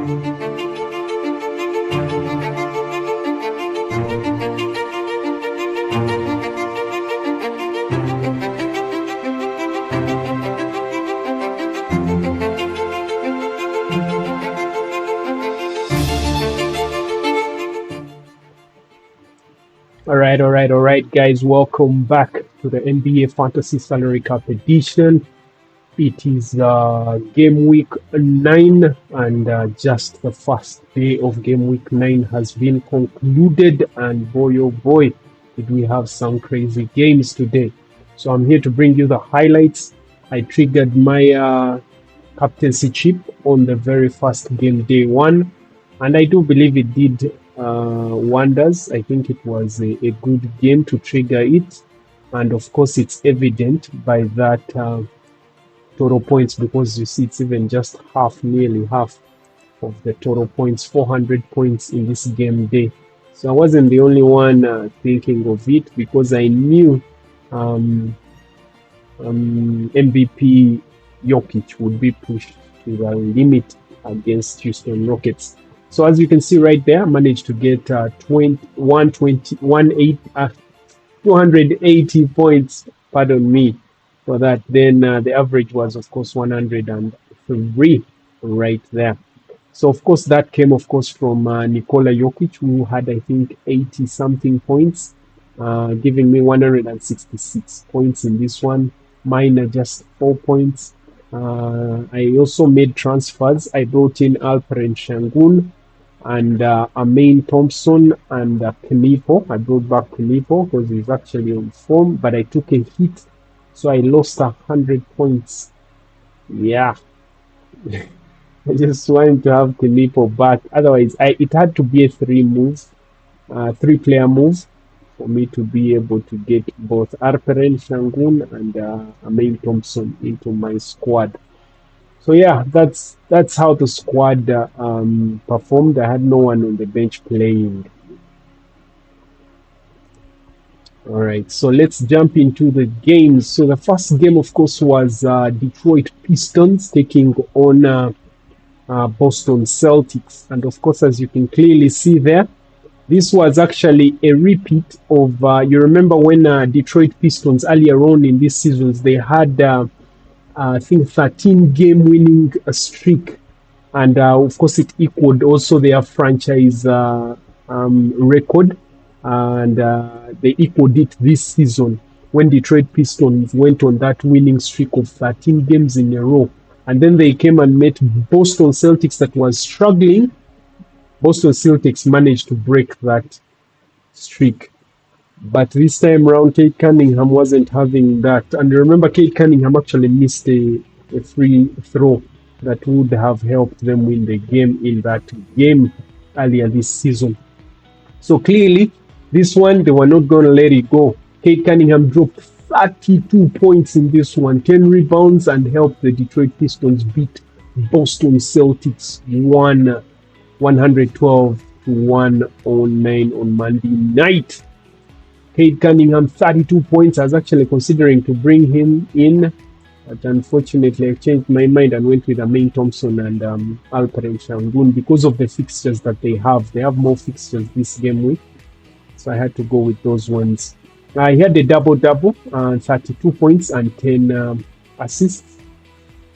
All right, guys. Welcome back to the NBA Fantasy Salary Cap edition. It is game week 9, and just the first day of game week 9 has been concluded. And boy, oh boy, did we have some crazy games today. So I'm here to bring you the highlights. I triggered my captaincy chip on the very first game, day 1, and I do believe it did wonders. I think it was a good game to trigger it, and of course it's evident by that total points, because you see it's even just nearly half of the total points, 400 points in this game day. So I wasn't the only one thinking of it, because I knew MVP Jokic would be pushed to the limit against Houston Rockets. So as you can see right there, I managed to get 280 points, pardon me for that. Then the average was, of course, 103 right there. So, of course, that came, of course, from Nikola Jokic, who had, I think, 80-something points, giving me 166 points in this one. Mine are just 4 points. I also made transfers. I brought in Alperen Sengun and Amin Thompson and Kenipo. I brought back Kenipo because he's actually on form, but I took a hit, so I lost 100 points. Yeah. I just wanted to have Kenipo back. Otherwise, it had to be a 3-player move for me to be able to get both Alperen Sengun and Amin Thompson into my squad. So yeah, that's how the squad performed. I had no one on the bench playing. All right, so let's jump into the games. So the first game, of course, was Detroit Pistons taking on Boston Celtics. And of course, as you can clearly see there, this was actually a repeat of, you remember when Detroit Pistons earlier on in these seasons, they had, I think, 13 game winning streak. And of course, it equaled also their franchise record. And they equaled it this season when Detroit Pistons went on that winning streak of 13 games in a row. And then they came and met Boston Celtics that was struggling. Boston Celtics managed to break that streak. But this time around, Cade Cunningham wasn't having that. And remember, Cade Cunningham actually missed a free throw that would have helped them win the game in that game earlier this season. So clearly, this one, they were not going to let it go. Cade Cunningham dropped 32 points in this one, 10 rebounds, and helped the Detroit Pistons beat Boston Celtics 112-109 on Monday night. Cade Cunningham, 32 points. I was actually considering to bring him in, but unfortunately I changed my mind and went with Amin Thompson and Alperen Sengun because of the fixtures that they have. They have more fixtures this game week, so I had to go with those ones. He had a double-double, 32 points and 10 assists,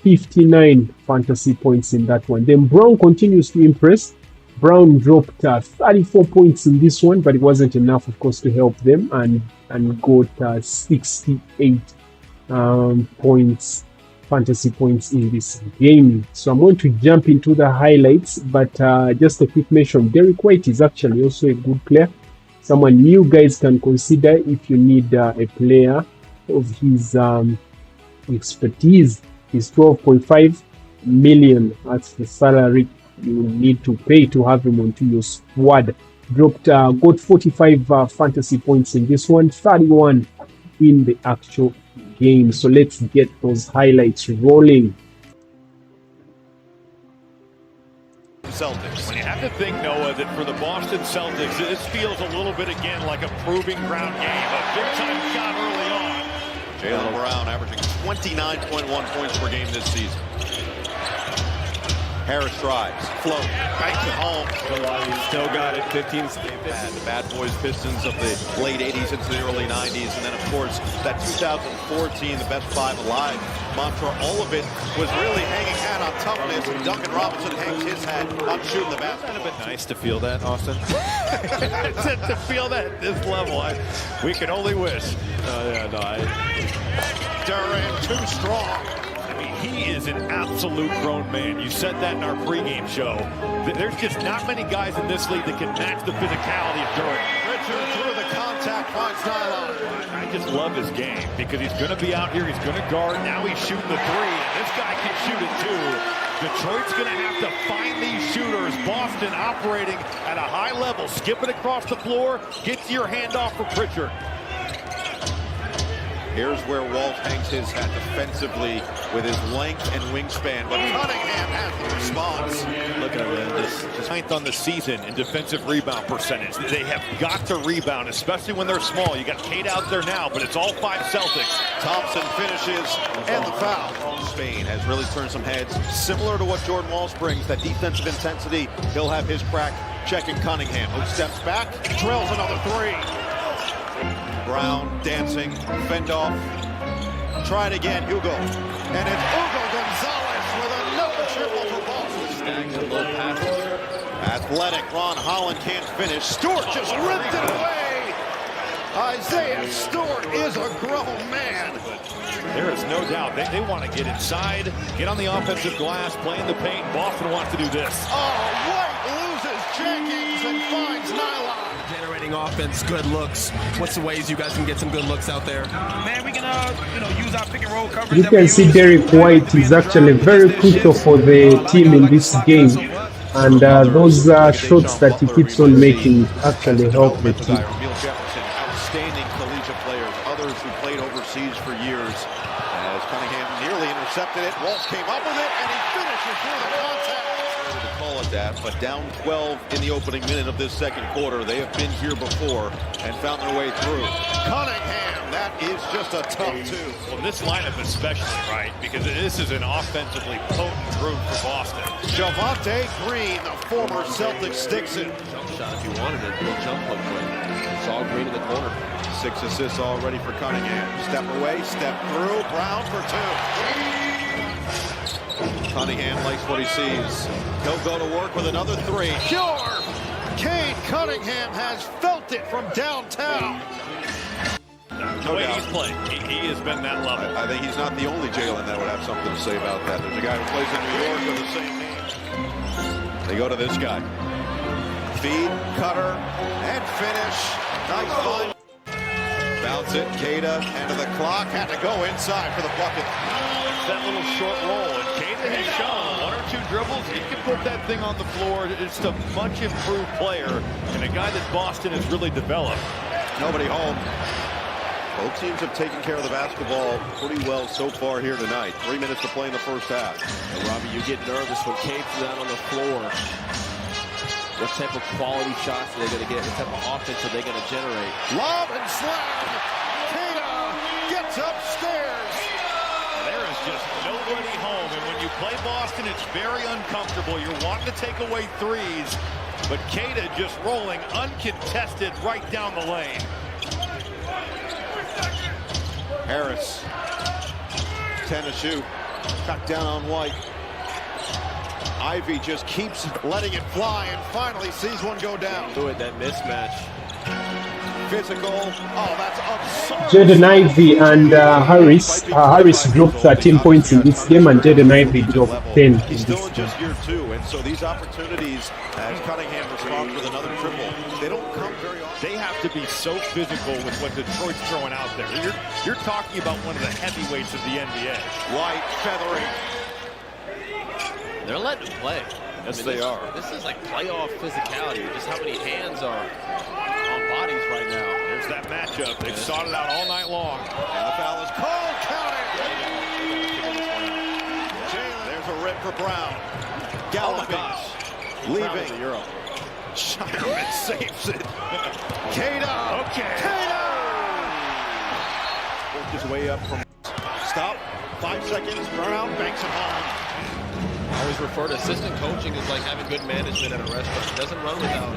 59 fantasy points in that one. Then Brown continues to impress. Brown dropped 34 points in this one, but it wasn't enough, of course, to help them, and got 68 points, fantasy points in this game. So I'm going to jump into the highlights, but just a quick mention, Derek White is actually also a good player. Someone you guys can consider if you need a player of his expertise. Is 12.5 million. That's the salary you need to pay to have him onto your squad. Got 45 fantasy points in this one, 31 in the actual game. So let's get those highlights rolling. Celtics. When you have to think, Noah, that for the Boston Celtics, this feels a little bit again like a proving ground game. A big-time shot early on. Jaylen Brown averaging 29.1 points per game this season. Harris drives, float, banks it home. Still got it, 15 and the bad boys Pistons of the late 80s into the early 90s. And then, of course, that 2014, the best five alive mantra, all of it was really hanging hat on toughness. And Duncan Robinson hangs his hat on shooting the basket. It's kind of been nice to feel that, Austin. to feel that at this level, we can only wish. Durant too strong. He is an absolute grown man. You said that in our pregame show. There's just not many guys in this league that can match the physicality of Durant. Richard through the contact, finds nylon. I just love his game because he's going to be out here. He's going to guard. Now he's shooting the three. And this guy can shoot it too. Detroit's going to have to find these shooters. Boston operating at a high level. Skip it across the floor. Get to your handoff for Pritchard. Here's where Walt hangs his hat defensively with his length and wingspan, but Cunningham has the response. Look at him, just ninth on the season in defensive rebound percentage. They have got to rebound, especially when they're small. You got Kate out there now, but it's all five Celtics. Thompson finishes, and the foul. Spain has really turned some heads, similar to what Jordan Walsh brings, that defensive intensity. He'll have his crack checking Cunningham, who steps back, trails another three. Brown dancing, fend off, try it again, Hugo. And it's Hugo Gonzalez with another triple for Boston. Stacks and low passes. Athletic, Ron Holland can't finish. Stewart just ripped it away. Isaiah Stewart is a grown man. There is no doubt they want to get inside, get on the offensive glass, play in the paint. Boston wants to do this. Oh, White loses Jenkins and finds nylon. Generating offense, good looks. What's the ways you guys can get some good looks out there? Man, we can use our pick and roll coverage. You can see Derek White is actually very crucial for the team in this game, and those shots that he keeps on making actually help the team. Outstanding collegiate players, others who played overseas for years. As Cunningham nearly intercepted it, Walsh came up with it, and he finishes through the contact. To call it that, but down 12 in the opening minute of this second quarter. They have been here before and found their way through. Cunningham, that is just a tough two. Well, this lineup especially, right? Because this is an offensively potent group for Boston. Javonte Green, the former Celtics, sticks it. Jump shot if you wanted it. Little jump hook for it. Saw Green in the corner. 6 assists already for Cunningham. Step away, step through. Brown for 2. Cunningham likes what he sees. He'll go to work with another three. Pure! Cade Cunningham has felt it from downtown. The way he's played, he has been that level. I think he's not the only Jalen that would have something to say about that. There's a guy who plays in New York with the same name. They go to this guy. Feed, cutter, and finish. Nice find. Bounce it, Keita, end of the clock. Had to go inside for the bucket. That little short roll, and Keita has shown 1 or 2 dribbles. He can put that thing on the floor. It's a much improved player and a guy that Boston has really developed. Nobody home. Both teams have taken care of the basketball pretty well so far here tonight. 3 minutes to play in the first half. And Robbie, you get nervous when Cade's out on the floor. What type of quality shots are they going to get? What type of offense are they going to generate? Lob and slam. Keita gets upstairs. There is just nobody home. And when you play Boston, it's very uncomfortable. You're wanting to take away threes. But Keita just rolling uncontested right down the lane. Harris. 10 to shoot. Cut down on White. Ivy just keeps letting it fly and finally sees one go down. Do it, that mismatch. Physical. Oh, that's absurd. Jaden Ivey and Harris. Harris dropped 13 points in this game, and Jaden Ivey dropped 10 in He's this still in game. just year 2, and so these opportunities, as Cunningham responds with another triple, they don't come very often. They have to be so physical with what Detroit's throwing out there. You're talking about one of the heavyweights of the NBA. White, feathering. They're letting them play. Yes, they are. This is like playoff physicality. Just how many hands are on bodies right now. There's that matchup. They've sought it out all night long. And the foul is called. Count it. There's a rip for Brown. Oh my gosh. Leaving. Euro. Shireman saves it. Keita. Okay. Keita. Worked his way up from stop. 5 seconds. Brown banks it home. always refer to assistant coaching as like having good management at a restaurant. It doesn't run without.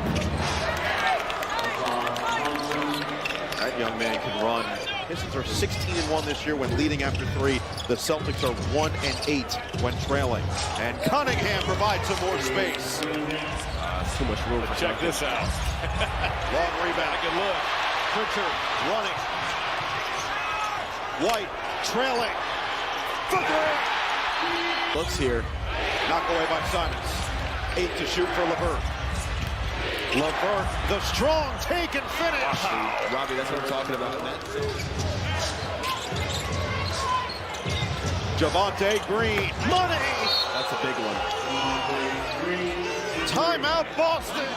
That young man can run. Pistons are 16-1 this year when leading after 3. The Celtics are 1-8 when trailing. And Cunningham provides some more space. Too much room for Check this out. Long rebound. Good look. Pritchard running. White trailing. For 3. Looks here. Knocked away by Simons. 8 to shoot for LeVert. LeVert, the strong take and finish. Wow. Robbie, that's what I'm talking about. Javonte Green, money. That's a big one. Timeout Boston.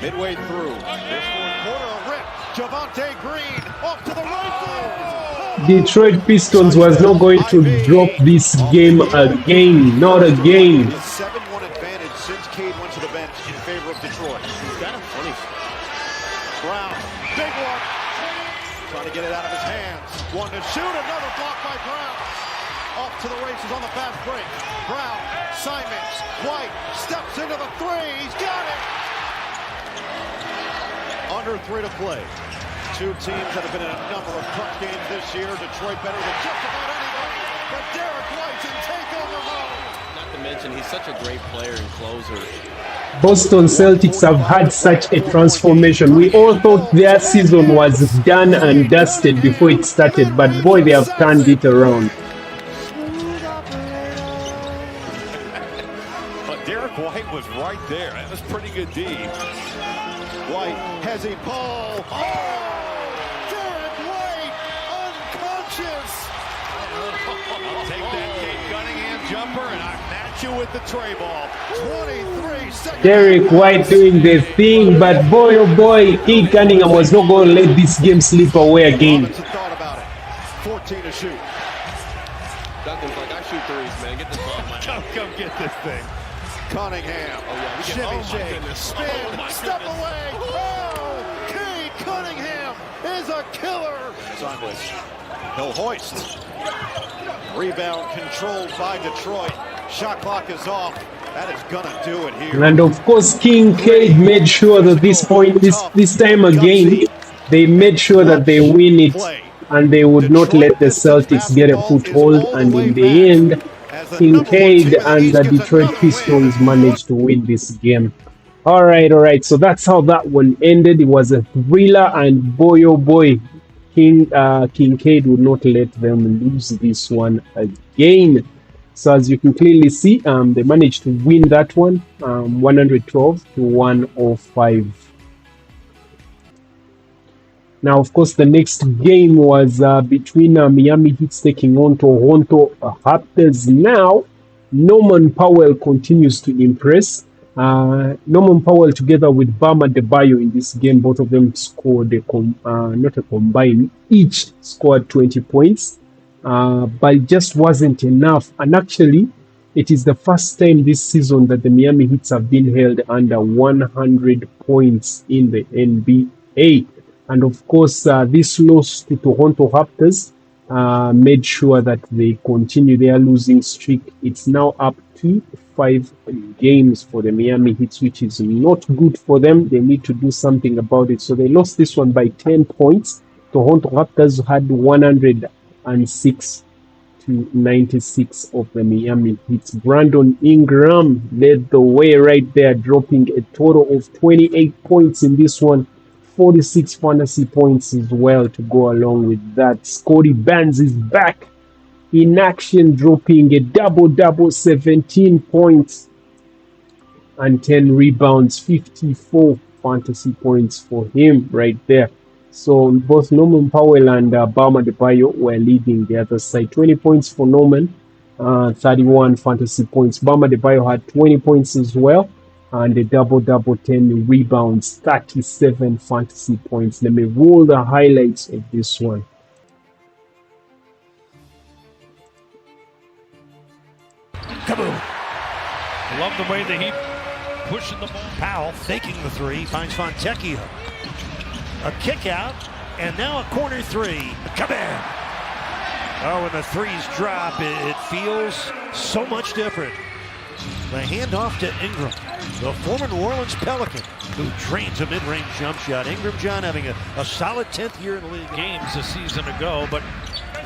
Midway through this fourth quarter, a rip. Javonte Green off to the right. Detroit Pistons was not going to drop this game again. Not again. 7-1 advantage since Cade went to the bench in favor of Detroit. He's got a funny. Brown, big one. Trying to get it out of his hands. One to shoot, another block by Brown. Off to the races on the fast break. Brown, Simons, White, steps into the 3. He's got it. Under 3 to play. Two teams that have been in a number of crunch games this year. Detroit better than just about anybody. But Derek White's in takeover mode. Not to mention, he's such a great player and closer. Boston Celtics have had such a transformation. We all thought their season was done and dusted before it started, but boy, they have turned it around. But Derek White was right there. That was pretty good D. White has a ball. Oh! Derek White unconscious. Take that Cade Cunningham jumper and I match you with the tray ball. 23 seconds. Derek White doing the thing, but boy oh boy, Cade Cunningham was not going to let this game slip away again. Robinson thought about it. 14 to shoot. Duncan's like, I shoot threes, man. Get this ball, man. Come get this thing. Cunningham. Shimmy shake. Spin. Step away. Oh! Cade Cunningham is a killer. Simons. He'll hoist. Rebound controlled by Detroit. Shot clock is off. That is gonna do it here. And of course, Cade made sure that this time again, they made sure that they win it, and they would not let the Celtics get a foothold. And in the end, Cade and the Detroit Pistons managed to win this game. All right. So that's how that one ended. It was a thriller, and boy, oh boy, Cade would not let them lose this one again. So as you can clearly see, they managed to win that one, 112 to 105. Now, of course, the next game was between Miami Heat taking on Toronto Raptors. Now, Norman Powell continues to impress. Norman Powell together with Bam Adebayo in this game, both of them scored not a combined, each scored 20 points. But it just wasn't enough. And actually, it is the first time this season that the Miami Heat have been held under 100 points in the NBA. And of course, this loss to Toronto Raptors made sure that they continue their losing streak. It's now up to 5 games for the Miami Heat, which is not good for them. They need to do something about it. So they lost this one by 10 points. Toronto Raptors had 106 to 96 of the Miami Heat. Brandon Ingram led the way right there, dropping a total of 28 points in this one. 46 fantasy points as well to go along with that. Scotty Barnes is back in action, dropping a double-double, 17 points and 10 rebounds, 54 fantasy points for him right there. So both Norman Powell and Bam Adebayo were leading the other side. 20 points for Norman, 31 fantasy points. Bam Adebayo had 20 points as well, and a double-double, 10 rebounds, 37 fantasy points. Let me roll the highlights of this one. Kaboom. Love the way that he pushing the ball. Powell faking the 3, finds Fontecchio. A kick out, and now a corner 3. Come in. Oh, when the threes drop, it feels so much different. The handoff to Ingram, the former New Orleans Pelican, who drains a mid-range jump shot. Ingram John having a solid 10th year in the league. Games a season ago, but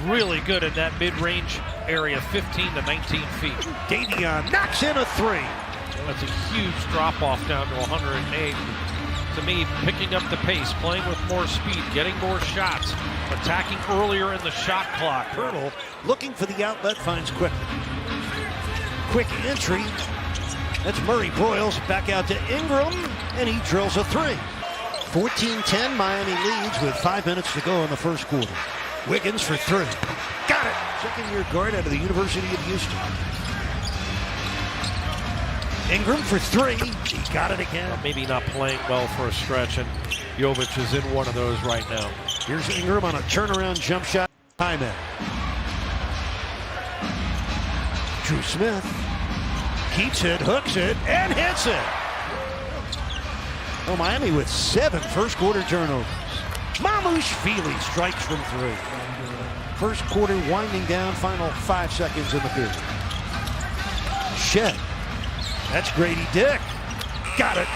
really good in that mid-range area, 15 to 19 feet. Davion knocks in a three. That's a huge drop-off down to 108. To me, picking up the pace, playing with more speed, getting more shots, attacking earlier in the shot clock. Hurdle looking for the outlet, finds quickly. Quick entry. That's Murray Broyles back out to Ingram, and he drills a three. 14-10, Miami leads with 5 minutes to go in the first quarter. Wiggins for three. Got it! Second-year guard out of the University of Houston. Ingram for three. He got it again. Well, maybe not playing well for a stretch, and Jokic is in one of those right now. Here's Ingram on a turnaround jump shot. Time in. Drew Smith keeps it, hooks it, and hits it. Well, Miami with 7 first-quarter turnovers. Mamouche-Feely strikes from three. First quarter winding down, final 5 seconds in the period. Shed. That's Grady Dick. Got it.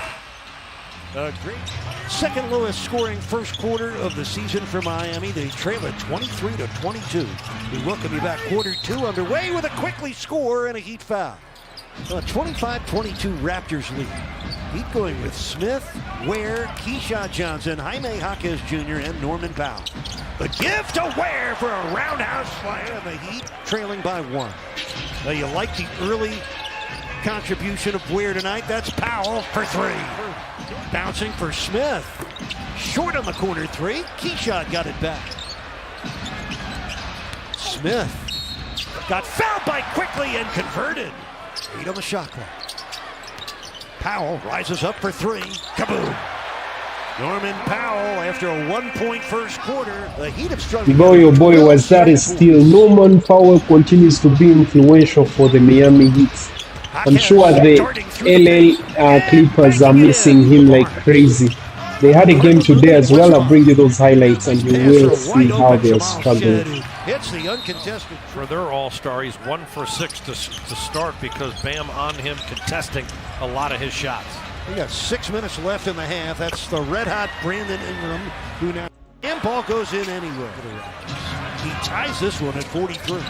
Great. Second lowest scoring first quarter of the season for Miami. They trail it 23-22. We welcome you back. Quarter 2 underway with a quickly score and a Heat foul. A 25-22 Raptors lead. Heat going with Smith, Ware, Keyshawn Johnson, Jaime Jaquez Jr., and Norman Powell. The give to Ware for a roundhouse slam, and the Heat trailing by 1. Now you like the early contribution of Ware tonight. That's Powell for three. Bouncing for Smith. Short on the corner three. Keyshawn got it back. Smith got fouled by Quickly and converted. 8 on the shot clock. Powell rises up for three. Kaboom! Norman Powell, after a 1-point first quarter, the Heat have struggled. Boy, oh boy, was that a steal. Norman Powell continues to be influential for the Miami Heat. I'm sure the LA Clippers are missing him like crazy. They had a game today as well. I'll bring you those highlights and you will see how they're struggling. Hits the uncontested. For their all-star, he's 1 for 6 to start because Bam on him contesting a lot of his shots. We got 6 minutes left in the half. That's the red-hot Brandon Ingram, who now... And ball goes in anyway. He ties this one at 43.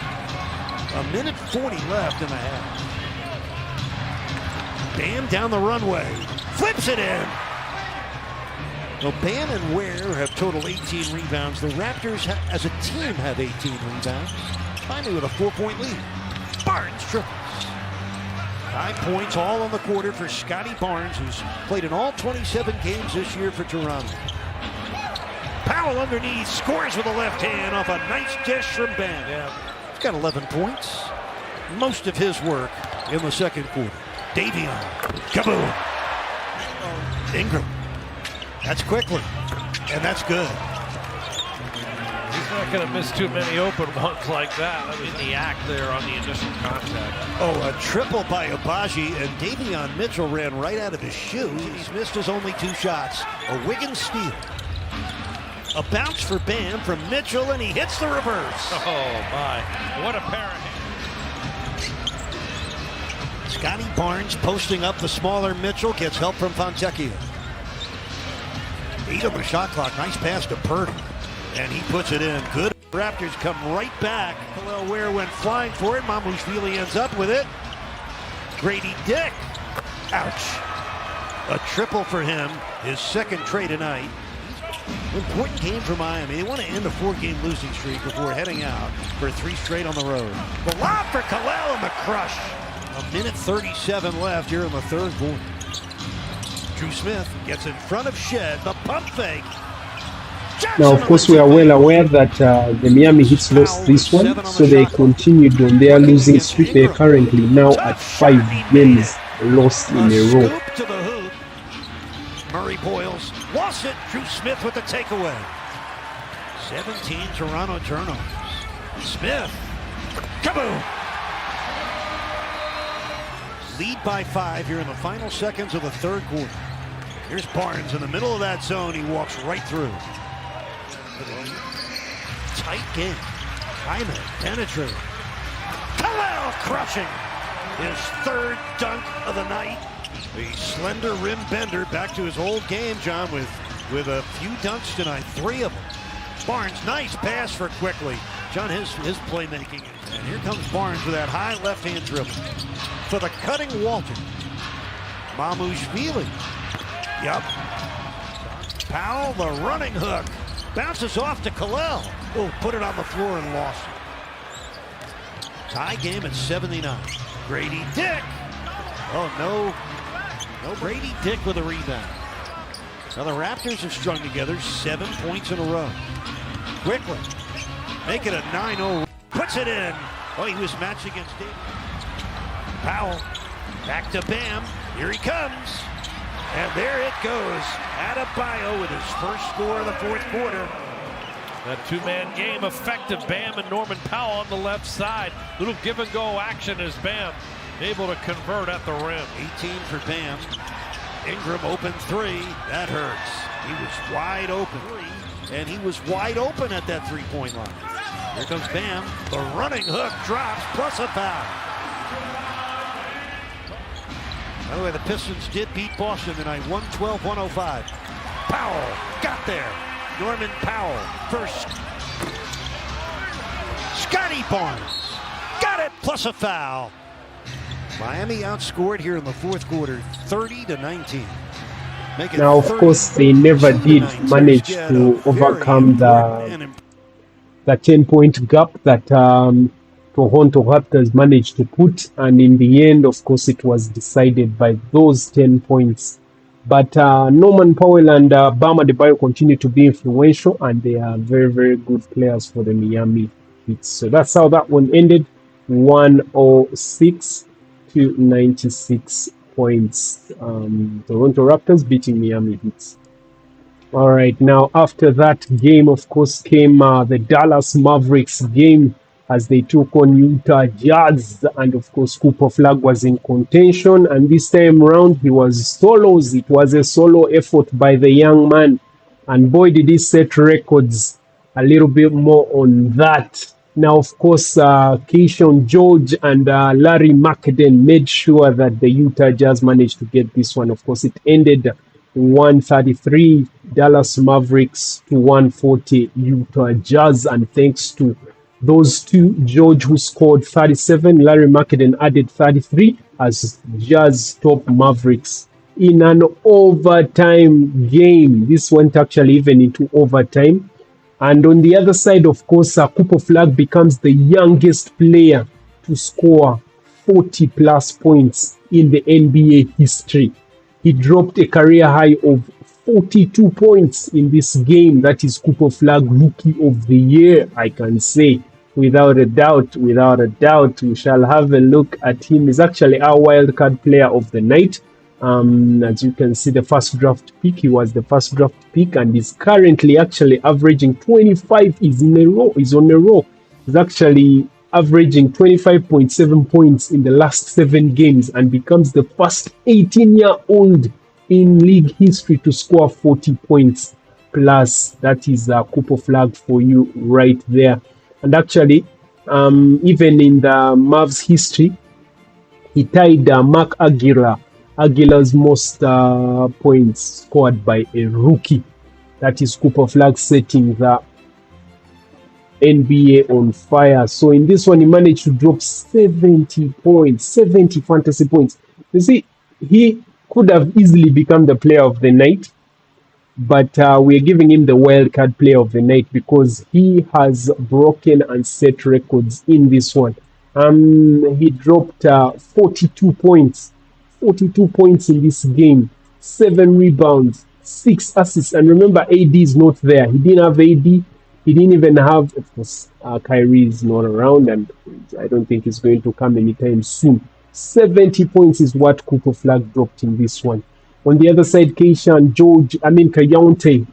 A minute 40 left in the half. Bam down the runway. Flips it in. Well, Bam and Ware have total 18 rebounds. The Raptors, as a team, have 18 rebounds. Finally with a 4-point lead. Barnes triples. 5 points all on the quarter for Scotty Barnes, who's played in all 27 games this year for Toronto. Powell underneath, scores with the left hand off a nice dish from Bam. Yeah. He's got 11 points. Most of his work in the second quarter. Davion. Kaboom. Ingram. That's Quickly. And that's good. He's not going to miss too many open ones like that. I mean, the act there on the initial contact. Oh, a triple by Abaji, and Davion Mitchell ran right out of his shoes. He's missed his only 2 shots. A Wiggins steal. A bounce for Bam from Mitchell, and he hits the reverse. Oh, my. What a pair of hands. Scotty Barnes posting up the smaller Mitchell, gets help from Fontecchio. 8 on the shot clock. Nice pass to Purdy. And he puts it in. Good. Raptors come right back. Well, Ware went flying for it. Mamouche-Feely ends up with it. Grady Dick. Ouch. A triple for him. His second trade tonight. Important game for Miami. They want to end a 4-game losing streak before heading out for 3 straight on the road. The lob for Kalel and the crush. A minute 37 left here in the third quarter. Drew Smith gets in front of Shed. The pump fake. Jackson. Now, of course, we are well aware that the Miami Heat lost this one, so they continued on their losing streak. They're currently now at 5 games lost in a row. Scoop to the hoop. Murray Boyles lost it. Drew Smith with the takeaway. 17 Toronto turnovers. Smith. Kaboom! Lead by 5 here in the final seconds of the third quarter. Here's Barnes in the middle of that zone. He walks right through. Tight game. Hyman penetrating. Khalil crushing his third dunk of the night. The slender rim bender back to his old game, John, with a few dunks tonight, 3 of them. Barnes, nice pass for Quickly. John, his playmaking. And here comes Barnes with that high left-hand dribble. For the cutting Walter. Mamushvili. Yep. Powell, the running hook. Bounces off to Khalil. Oh, put it on the floor and lost it. Tie game at 79. Grady Dick. Oh, no Grady Dick with a rebound. Now the Raptors have strung together 7 points in a row. Quickly. Make it a 9-0. Puts it in. Oh, he was matched against Davis. Powell. Back to Bam. Here he comes. And there it goes. Adebayo with his first score of the fourth quarter. That two-man game effective. Bam and Norman Powell on the left side. Little give-and-go action as Bam able to convert at the rim. 18 for Bam. Ingram open 3. That hurts. He was wide open. And he was wide open at that three-point line. Here comes Bam. The running hook drops, plus a foul. By the way, the Pistons did beat Boston tonight, 112-105. Powell got there. Norman Powell first. Scotty Barnes got it, plus a foul. Miami outscored here in the fourth quarter, 30-19. Now, of course, they never did manage to overcome the 10-point gap that Toronto Raptors managed to put, and in the end, of course, it was decided by those 10 points. But Norman Powell and Bam Adebayo continue to be influential, and they are very, very good players for the Miami Heat. So that's how that one ended, 106-96 points. Toronto Raptors beating Miami Heat. All right, now after that game, of course, came the Dallas Mavericks game as they took on Utah Jazz, and of course Cooper Flagg was in contention, and this time around he was solos. It was a solo effort by the young man, and boy did he set records. A little bit more on that. Now, of course, Keyshawn George and Larry McAdoo made sure that the Utah Jazz managed to get this one. Of course, it ended 133 Dallas Mavericks to 140 Utah Jazz, and thanks to those two, George who scored 37, Larry McAdoo added 33 as Jazz top Mavericks in an overtime game. This went actually even into overtime. And on the other side, of course, Cooper Flagg becomes the youngest player to score 40 plus points in the NBA history. He dropped a career high of 42 points in this game. That is Cooper Flagg Rookie of the Year, I can say. Without a doubt, we shall have a look at him. He's actually our wildcard player of the night. As you can see, the first draft pick, he was the first draft pick, and is currently actually averaging 25 is on a row. He's actually averaging 25.7 points in the last 7 games and becomes the first 18-year-old in league history to score 40 points plus. That is Cooper Flagg for you right there. And actually, even in the Mavs history, he tied Mark Aguilar's most points scored by a rookie. That is Cooper Flagg setting the NBA on fire. So in this one, he managed to drop 70 points, 70 fantasy points. You see, he could have easily become the player of the night, but we're giving him the wildcard player of the night because he has broken and set records in this one. He dropped 42 points. 42 points in this game, 7 rebounds, 6 assists. And remember, AD is not there. He didn't have AD. He didn't even have, of course, Kyrie is not around, and I don't think he's going to come anytime soon. 70 points is what Cooper Flagg dropped in this one. On the other side, Kayonte.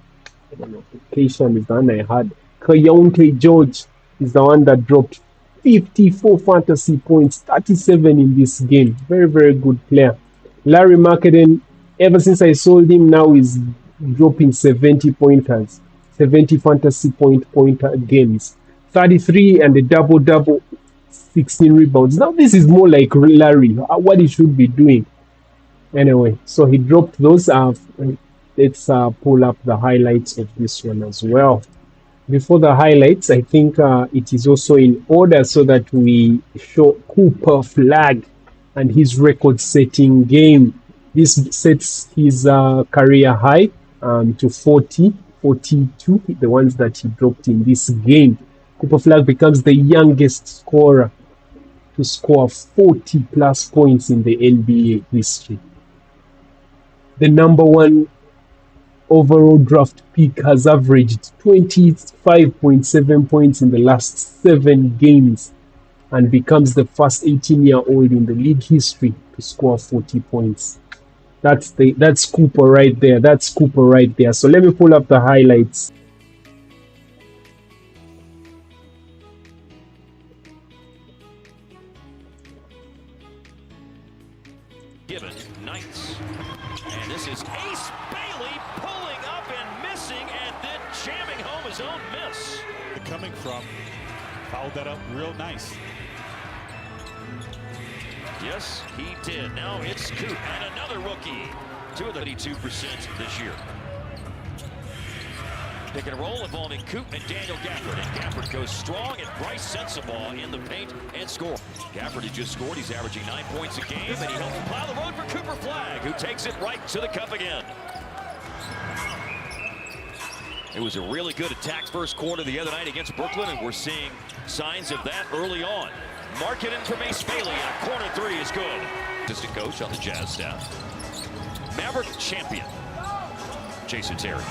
I don't know if Keyshawn is the one I had. Kayonte George is the one that dropped 54 fantasy points, 37 in this game. Very, very good player. Larry McAdoo, ever since I sold him, now is dropping 70 pointers, 70 fantasy pointer games. 33 and a double-double, 16 rebounds. Now this is more like Larry, what he should be doing. Anyway, so he dropped those. Let's pull up the highlights of this one as well. Before the highlights, I think it is also in order so that we show Cooper Flagg and his record-setting game. This sets his career high to 42, the ones that he dropped in this game. Cooper Flagg becomes the youngest scorer to score 40-plus points in the NBA history. The number one overall draft pick has averaged 25.7 points in the last 7 games and becomes the first 18-year-old in the league history to score 40 points. That's Cooper right there. That's Cooper right there. So let me pull up the highlights. Given Knights, and this is Ace Bailey pulling up and missing, and then jamming home his own miss. Coming from, fouled that up real nice. Yes, he did. Now it's Coop and another rookie. 32% this year. Pick and roll involving Coop and Daniel Gafford. And Gafford goes strong, and Bryce Sensabaugh in the paint and score. Gafford has just scored. He's averaging 9 points a game, and he helps plow the road for Cooper Flagg, who takes it right to the cup again. It was a really good attack first quarter the other night against Brooklyn, and we're seeing signs of that early on. Mark it in from Ace Bailey, and a corner three is good. Assistant coach on the Jazz staff. Maverick champion, Jason Terry.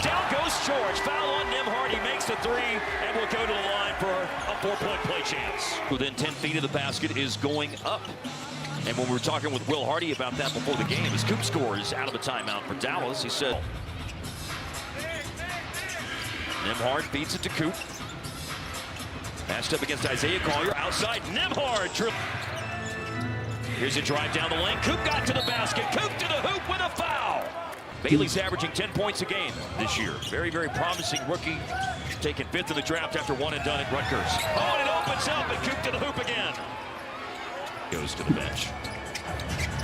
Down goes George, foul on Nembhard, he makes the three, and will go to the line for a 4-point play chance. Within 10 feet of the basket is going up. And when we were talking with Will Hardy about that before the game, as Coop scores out of the timeout for Dallas, he said, Nembhard feeds it to Coop. Matched up against Isaiah Collier, outside Nembhard. Here's a drive down the lane. Coop got to the basket. Coop to the hoop with a foul. Bailey's averaging 10 points a game this year. Very, very promising rookie. Taken 5th in the draft after one and done at Rutgers. Oh, and it opens up, and Coop to the hoop again. Goes to the bench.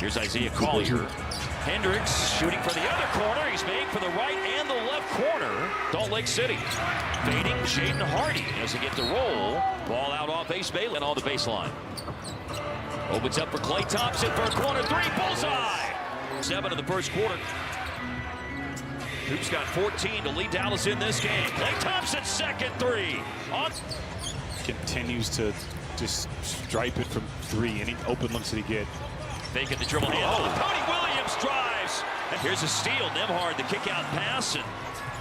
Here's Isaiah Collier. Hendricks shooting for the other corner. He's made for the right and the left corner. Salt Lake City. Fading Shaden Hardy as he gets the roll. Ball out off Ace Bailey and on the baseline. Opens up for Klay Thompson for a corner three. Bullseye. 7 in the first quarter. Coop's got 14 to lead Dallas in this game. Klay Thompson, second three. Continues to just stripe it from 3. Any open looks that he get. Faking the dribble handle. Cody Williams drives. And here's a steal. Nembhard, the kick-out pass. And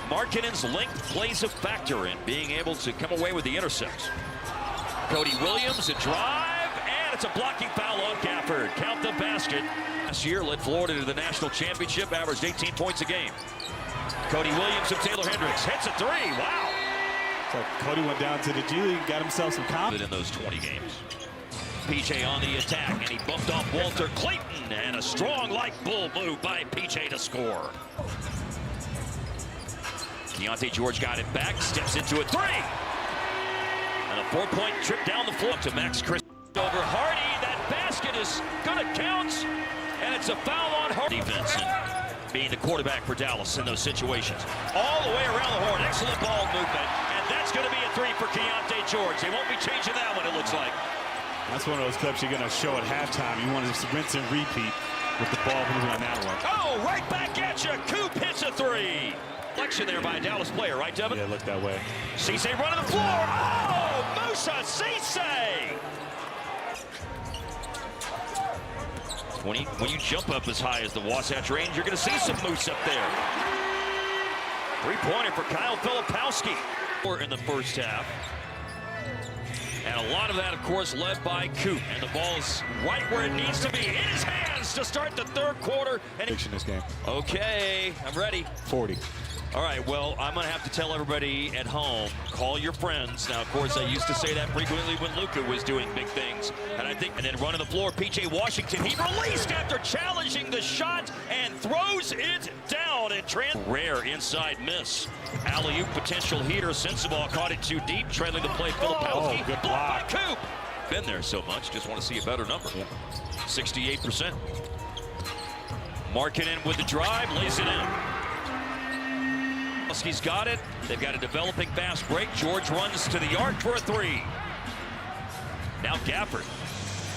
Markkanen's length plays a factor in being able to come away with the intercepts. Cody Williams, a drive. And it's a blocking foul on Gafford. Count the basket. Last year led Florida to the national championship. Averaged 18 points a game. Cody Williams and Taylor Hendricks hits a 3. Wow. So Cody went down to the G League and got himself some confidence in those 20 games. PJ on the attack, and he bumped off Walter Clayton, and a strong like bull move by PJ to score. Keontae George got it back, steps into a 3. And a 4-point trip down the floor to Max Chris over Hardy. That basket is gonna count, and it's a foul on Hardy. Defense and being the quarterback for Dallas in those situations. All the way around the horn, excellent ball movement, and that's gonna be a 3 for Keontae George. They won't be changing that one, it looks like. That's one of those clips you're going to show at halftime. You want to rinse and repeat with the ball moving on that one. Oh, right back at you. Coop hits a 3. Deflection there by a Dallas player, right, Devin? Yeah, look that way. Cisse running the floor. Oh, Musa Cisse. When you jump up as high as the Wasatch Range, you're going to see some moose up there. 3-pointer for Kyle Filipowski. In the first half. And a lot of that, of course, led by Coop. And the ball's right where it needs to be. In his hands to start the third quarter. And this game. Okay, I'm ready. 40. All right, well, I'm going to have to tell everybody at home, call your friends. Now, of course, I used to say that frequently when Luka was doing big things. And then running the floor, P.J. Washington. He released after challenging the shot and throws it down. And rare inside miss Alley-oop potential here. Sensabaugh caught it too deep, trailing the play. Filipowski. Good blocked by block. Coop. Been there so much, just want to see a better number. 68%. Markkanen with the drive, lays it in. He's got it. They've got a developing fast break. George runs to the arc for a three. Now Gafford.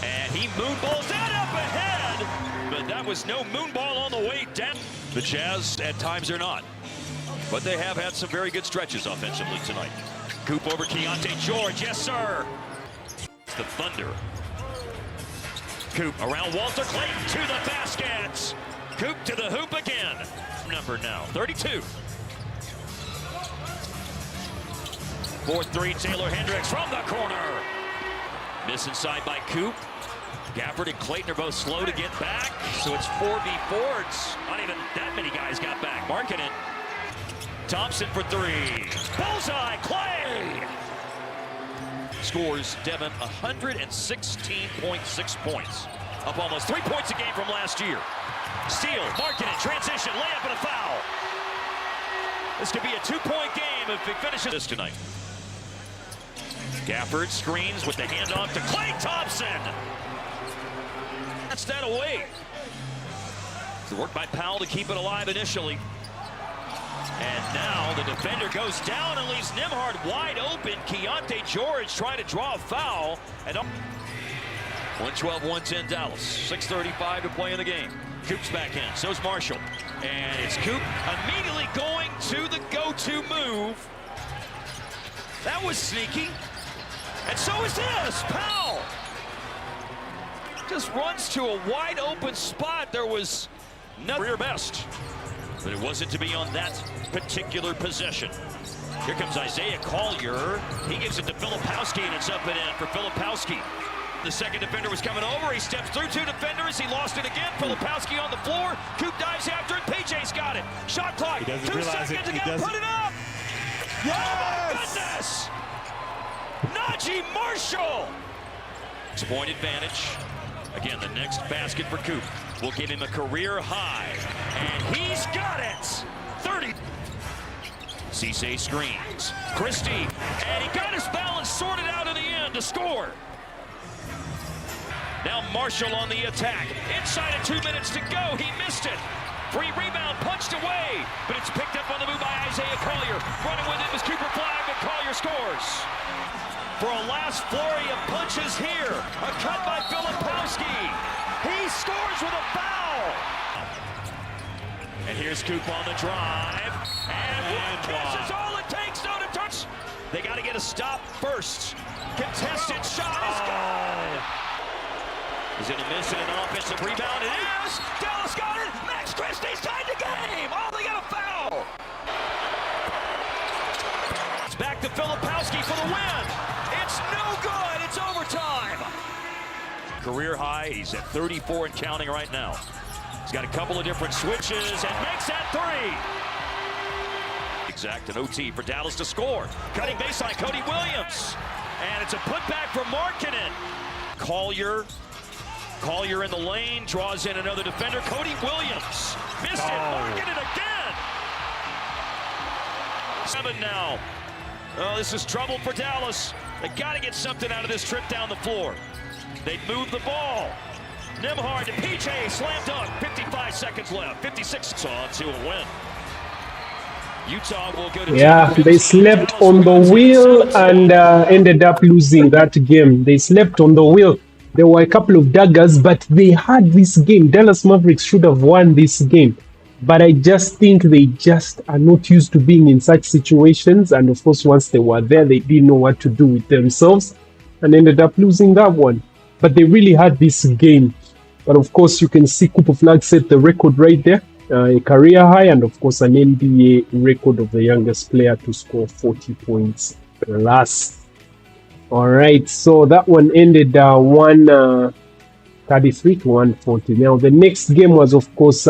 And he moonballs that up ahead. But that was no moonball on the way down. The Jazz at times are not. But they have had some very good stretches offensively tonight. Coop over Keyonte George. Yes, sir. It's the Thunder. Coop around Walter Clayton to the basket. Coop to the hoop again. Number now, 32. 4-3, Taylor Hendricks from the corner. Miss inside by Coop. Gafford and Clayton are both slow to get back. So it's 4v4. It's not even that many guys got back. Markkanen. Thompson for three. Bullseye, Clay! Scores Devin 116.6 points. Up almost 3 points a game from last year. Steal, Markkanen, transition, layup and a foul. This could be a 2-point game if he finishes this tonight. Gafford screens with the handoff to Klay Thompson. That's that away. The work by Powell to keep it alive initially. And now the defender goes down and leaves Nembhard wide open. Keyonte George trying to draw a foul. And 112-110 Dallas. 6:35 to play in the game. Coop's back in. So's Marshall. And it's Coop immediately going to the go-to move. That was sneaky. And so is this. Powell just runs to a wide open spot. There was no career best. But it wasn't to be on that particular possession. Here comes Isaiah Collier. He gives it to Filipowski, and it's up and in for Filipowski. The second defender was coming over. He steps through two defenders. He lost it again. Filipowski on the floor. Coop dives after it. PJ's got it. Shot clock. 2 seconds. He got to put it up. Yes! Oh, my goodness! Najee Marshall! Point advantage. Again, the next basket for Coop will give him a career high. And he's got it! 30. Cisse screens. Christie. And he got his balance sorted out in the end to score. Now Marshall on the attack. Inside of 2 minutes to go. He missed it. Free rebound punched away. But it's picked up on the move by Isaiah Collier. Running with it was Cooper Flagg, but Collier scores. For a last flurry of punches here. A cut by Filipowski. He scores with a foul. And here's Coop on the drive. And one kiss is all it takes now to touch. They got to get a stop first. Contested shot is good. Is it a miss and an offensive rebound? It is. Dallas got it. Max Christie's tied the game. Oh, they got a foul. It's back to Filipowski for the win. It's no good. It's overtime. Career high. He's at 34 and counting right now. He's got a couple of different switches and makes that three. Exact an OT for Dallas to score. Cutting baseline, Cody Williams. And it's a putback from Markkanen. Collier in the lane, draws in another defender. Cody Williams missed it. Markkanen again. 7 now. Oh, this is trouble for Dallas. They got to get something out of this trip down the floor. They moved the ball. Nembhard to PJ, slam dunk. 55 seconds left. 56 on to a win. Utah will go to they slept on the wheel and ended up losing that game. They slept on the wheel. There were a couple of daggers, but they had this game. Dallas Mavericks should have won this game. But I just think they just are not used to being in such situations. And of course, once they were there, they didn't know what to do with themselves and ended up losing that one. But they really had this game. But of course, you can see Cooper Flagg set the record right there. A career high and of course an NBA record of the youngest player to score 40 points plus. Alright, so that one ended 133 to 140. Now the next game was of course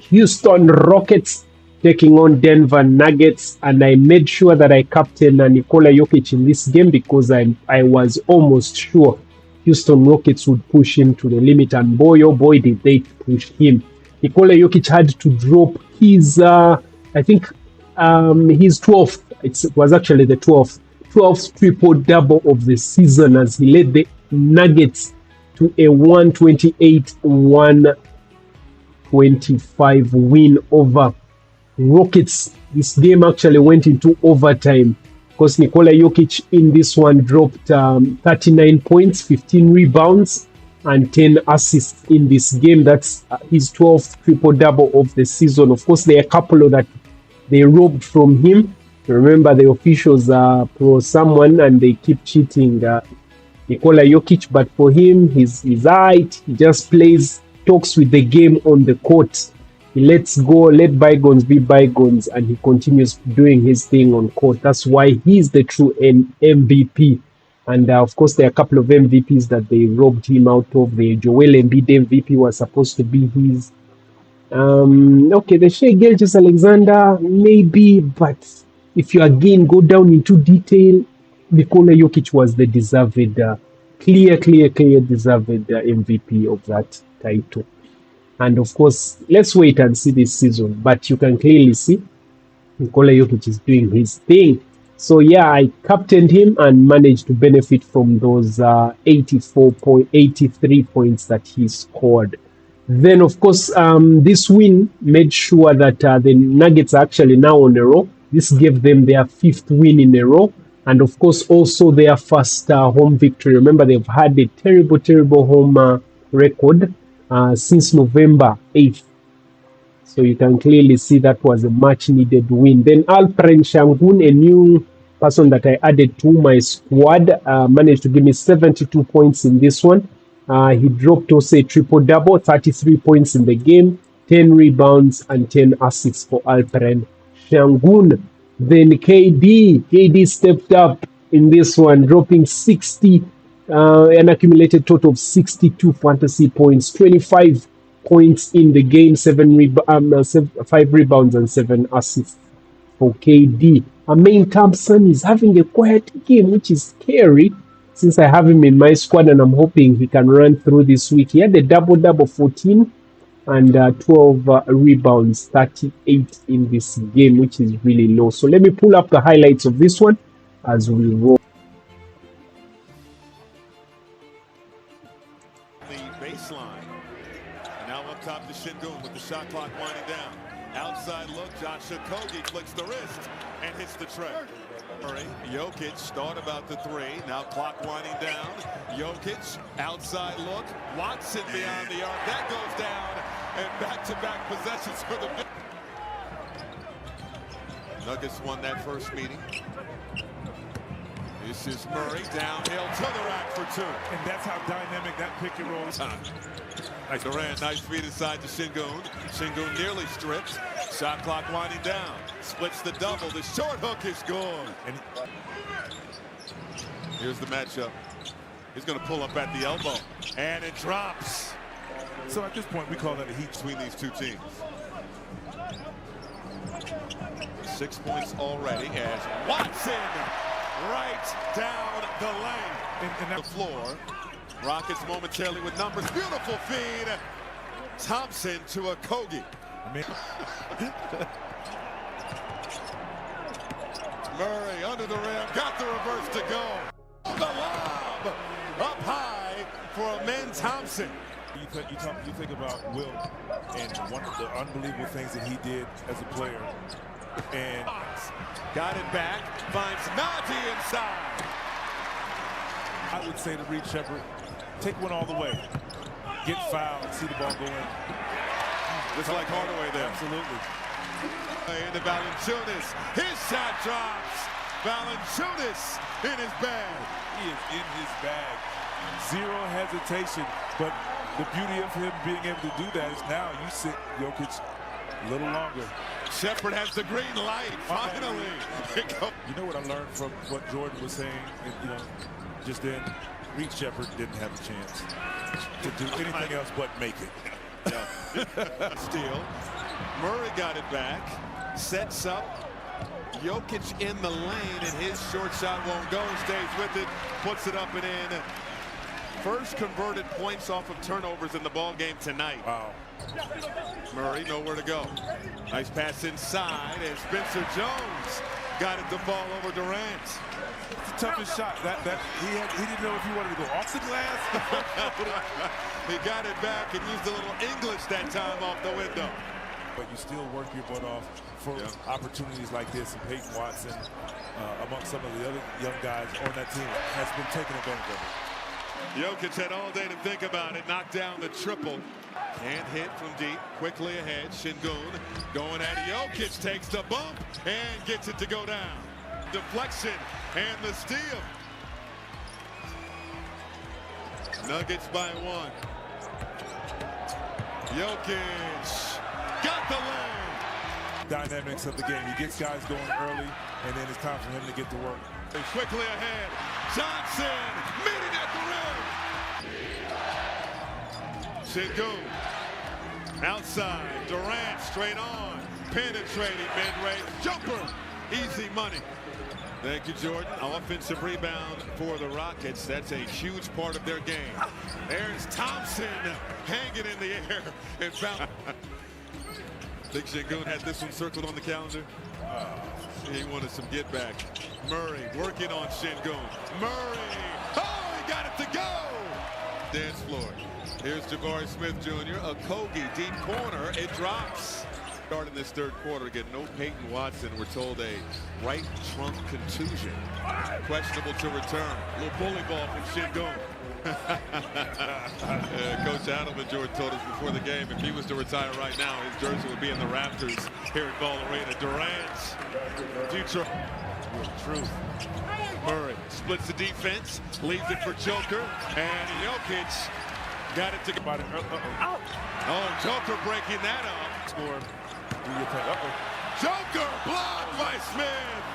Houston Rockets taking on Denver Nuggets, and I made sure that I captained Nikola Jokic in this game because I was almost sure Houston Rockets would push him to the limit, and boy oh boy did they push him. Nikola Jokic had to drop his, I think his 12th. It was actually the 12th triple-double of the season as he led the Nuggets to a 128-125 win over Rockets. This game actually went into overtime because Nikola Jokic in this one dropped 39 points, 15 rebounds, and 10 assists in this game. That's his 12th triple-double of the season. Of course, there are a couple that they robbed from him. Remember, the officials are pro someone and they keep cheating Nikola Jokic, but for him, he's right. He just plays, talks with the game on the court. He lets go, let bygones be bygones, and he continues doing his thing on court. That's why he's the true MVP. And of course, there are a couple of MVPs that they robbed him out of. The Joel Embiid MVP was supposed to be his. Okay, the Shai Gilgeous-Alexander, maybe, but if you again go down into detail, Nikola Jokic was the deserved, clear deserved MVP of that title. And of course, let's wait and see this season. But you can clearly see Nikola Jokic is doing his thing. So yeah, I captained him and managed to benefit from those 83 points that he scored. Then, of course, this win made sure that the Nuggets are actually now on a roll. This gave them their 5th win in a row. And, of course, also their first home victory. Remember, they've had a terrible home record since November 8th. So you can clearly see that was a much-needed win. Then Alperen Sengun, a new person that I added to my squad, managed to give me 72 points in this one. He dropped also a triple-double, 33 points in the game, 10 rebounds and 10 assists for Alperen Sengun. Then KD stepped up in this one, dropping 60, an accumulated total of 62 fantasy points, 25 points in the game, 5 rebounds and 7 assists for KD. Amin Thompson is having a quiet game, which is scary since I have him in my squad and I'm hoping he can run through this week. He had a double-double, 14 and 12 rebounds, 38 in this game, which is really low. So let me pull up the highlights of this one as we roll. The baseline. Now up top to Sengun with the shot clock winding down. Outside look, Josh Okogie flicks the wrist and hits the tray. Murray, Jokic thought about the 3. Now clock winding down. Jokic, outside look. Watson beyond the arc. That goes down. And back-to-back possessions for the Nuggets won that first meeting. This is Murray downhill to the rack for 2. And that's how dynamic that pick and roll is. Nice Durant, nice feed inside to Sengun. Sengun nearly stripped. Shot clock winding down. Splits the double. The short hook is gone. And here's the matchup. He's going to pull up at the elbow. And it drops. So at this point, we call that a heat between these two teams. 6 points already as Watson right down the lane. And the floor. Rockets momentarily with numbers. Beautiful feed. Thompson to Okogie. Murray under the rim. Got the reverse to go. The lob up high for Amen Thompson. You think about Will and one of the unbelievable things that he did as a player. And got it back. Finds Nadi inside. I would say to Reed Shepherd, take one all the way. Get fouled and see the ball go in. Just like Hardaway there. Absolutely. Into Valanciunas. His shot drops. Valanciunas in his bag. He is in his bag. Zero hesitation. But the beauty of him being able to do that is now you sit Jokic a little longer. Shepherd has the green light, finally. You know what I learned from what Jordan was saying, and, just then, Reed Shepherd didn't have a chance to do anything else but make it. Yeah. Steal. Murray got it back, sets up. Jokic in the lane, and his short shot won't go. Stays with it, puts it up and in. first converted points off of turnovers in the ball game tonight. Wow. Murray, nowhere to go. Nice pass inside, and Spencer Jones got it to fall over Durant. It's the toughest shot. He didn't know if he wanted to go off the glass. He got it back and used a little English that time off the window. But you still work your butt off for opportunities like this. And Peyton Watson, among some of the other young guys on that team, has been taking advantage of it. Jokic had all day to think about it. Knocked down the triple. Can't hit from deep. Quickly ahead. Şengün going at Jokic. Takes the bump and gets it to go down. Deflection and the steal. Nuggets by 1. Jokic got the lane. Dynamics of the game. He gets guys going early, and then it's time for him to get to work. Quickly ahead. Johnson meeting at the rim. Şengün outside. Durant straight on. Penetrating mid-range. Jumper. Easy money. Thank you, Jordan. Offensive rebound for the Rockets. That's a huge part of their game. There's Thompson hanging in the air and found. Think Şengün had this one circled on the calendar? He wanted some get back. Murray working on Şengün. Murray. Oh, he got it to go. Dance floor. Here's Jabari Smith Jr. A Kogi deep corner. It drops. Starting this third quarter, again, no Peyton Watson. We're told a right trunk contusion. Questionable to return. A little bully ball from Şengün. Coach Adelman, Jordan, told us before the game, if he was to retire right now, his jersey would be in the Raptors here at Ball Arena. Durant, future. Truth. Murray splits the defense, leaves it for Joker, and Jokic got it to go. Oh, Joker breaking that up. Score. Joker blocked by Smith.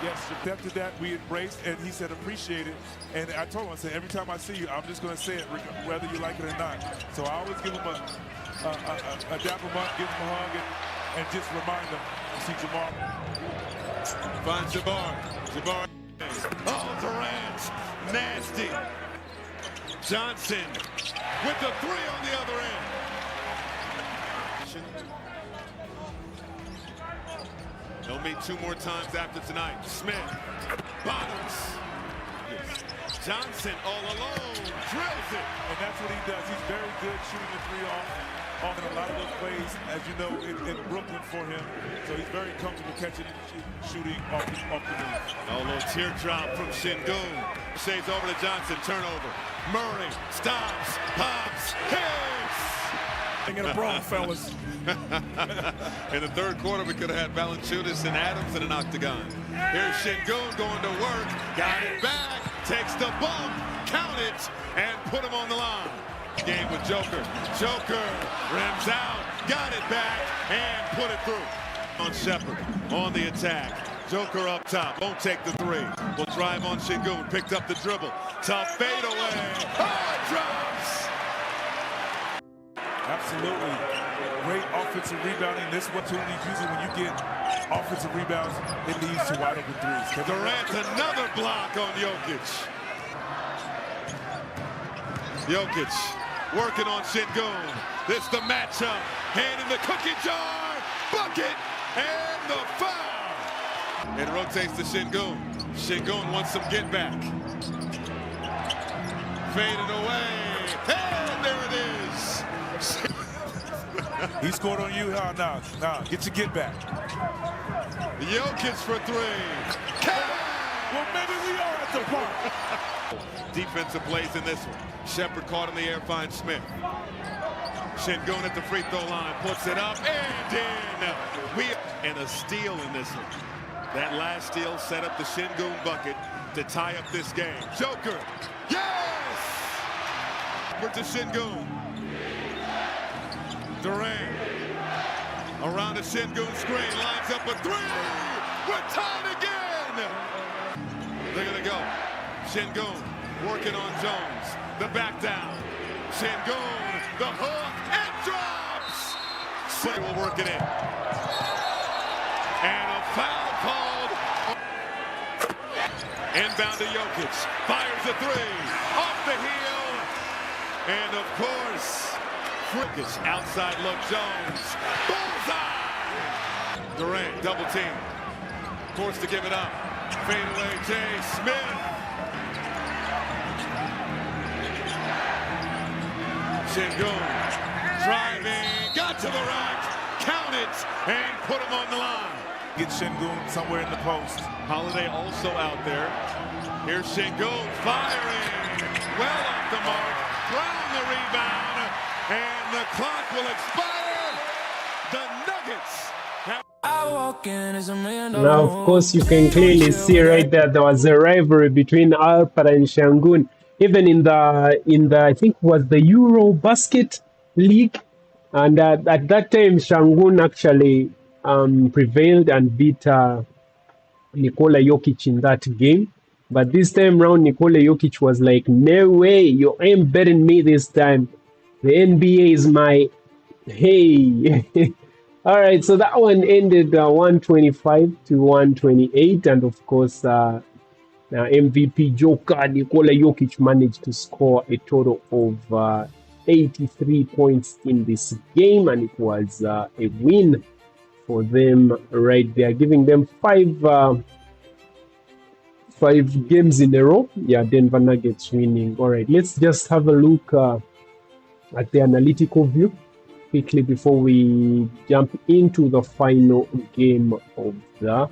Yes, the depth of that we embraced, and he said appreciate it. And I told him, I said, every time I see you, I'm just going to say it whether you like it or not. So I always give him a dap him up, give him a hug, and just remind him to see Jamal. Finds Jabari. Oh, Durant. Nasty. Johnson with the 3 on the other end. They'll meet 2 more times after tonight. Smith, bottoms. Johnson all alone, drills it. And that's what he does. He's very good shooting the 3 off in a lot of those plays, as you know, in Brooklyn for him. So he's very comfortable catching and shooting off the move. A little teardrop from Şengün. Shades over to Johnson, turnover. Murray stops, pops, hits. In a brawl, fellas. In the third quarter, we could have had Valanciunas and Adams in an octagon. Here's Şengün going to work. Got it back. Takes the bump. Count it. And put him on the line. Game with Joker. Joker rims out. Got it back. And put it through. On Shepherd. On the attack. Joker up top. Won't take the 3. Will drive on Şengün. Picked up the dribble. Tough fade away. Oh, it drops. Absolutely. Great offensive rebounding. This opportunity, usually when you get offensive rebounds, it leads to wide open 3s. Durant, another block on Jokic. Jokic working on Şengün. This the matchup. Hand in the cookie jar. Bucket. And the foul. It rotates to Şengün. Şengün wants some get back. Faded away. And there it is. He scored on you. Nah, get your get back. Jokic for 3. Well, maybe we are at the park. Defensive plays in this one. Shepherd caught in the air, finds Smith. Şengün at the free throw line, puts it up and in. And a steal in this one. That last steal set up the Şengün bucket to tie up this game. Joker, yes! Over to Şengün. Durant around the Şengün screen, lines up a 3. We're tied again. They're gonna go. Şengün working on Jones. The back down. Şengün, the hook, and drops. Slay will work it in. And a foul called. Inbound to Jokic. Fires a 3. Off the heel. And of course, Frick's outside look, Jones. Bullseye! Durant, double team. Forced to give it up. Fadeaway, Jay Smith. Sengun, driving, got to the rack, count it, and put him on the line. Get Sengun somewhere in the post. Holiday also out there. Here's Sengun firing, well off the mark, ground the rebound, and the clock will expire. The Nuggets have... Now, of course, you can clearly see right there was a rivalry between Alpara and Sengun. Even in the I think it was the Euro Basket League, and at that time Sengun actually prevailed and beat Nikola Jokic in that game. But this time round, Nikola Jokic was like, "No way, you ain't betting me this time. The NBA is my hey." All right, so that one ended 125 to 128, and of course. MVP Joker Nikola Jokic managed to score a total of 83 points in this game, and it was a win for them right there, giving them five games in a row. Yeah, Denver Nuggets winning. All right, let's just have a look at the analytical view quickly before we jump into the final game of the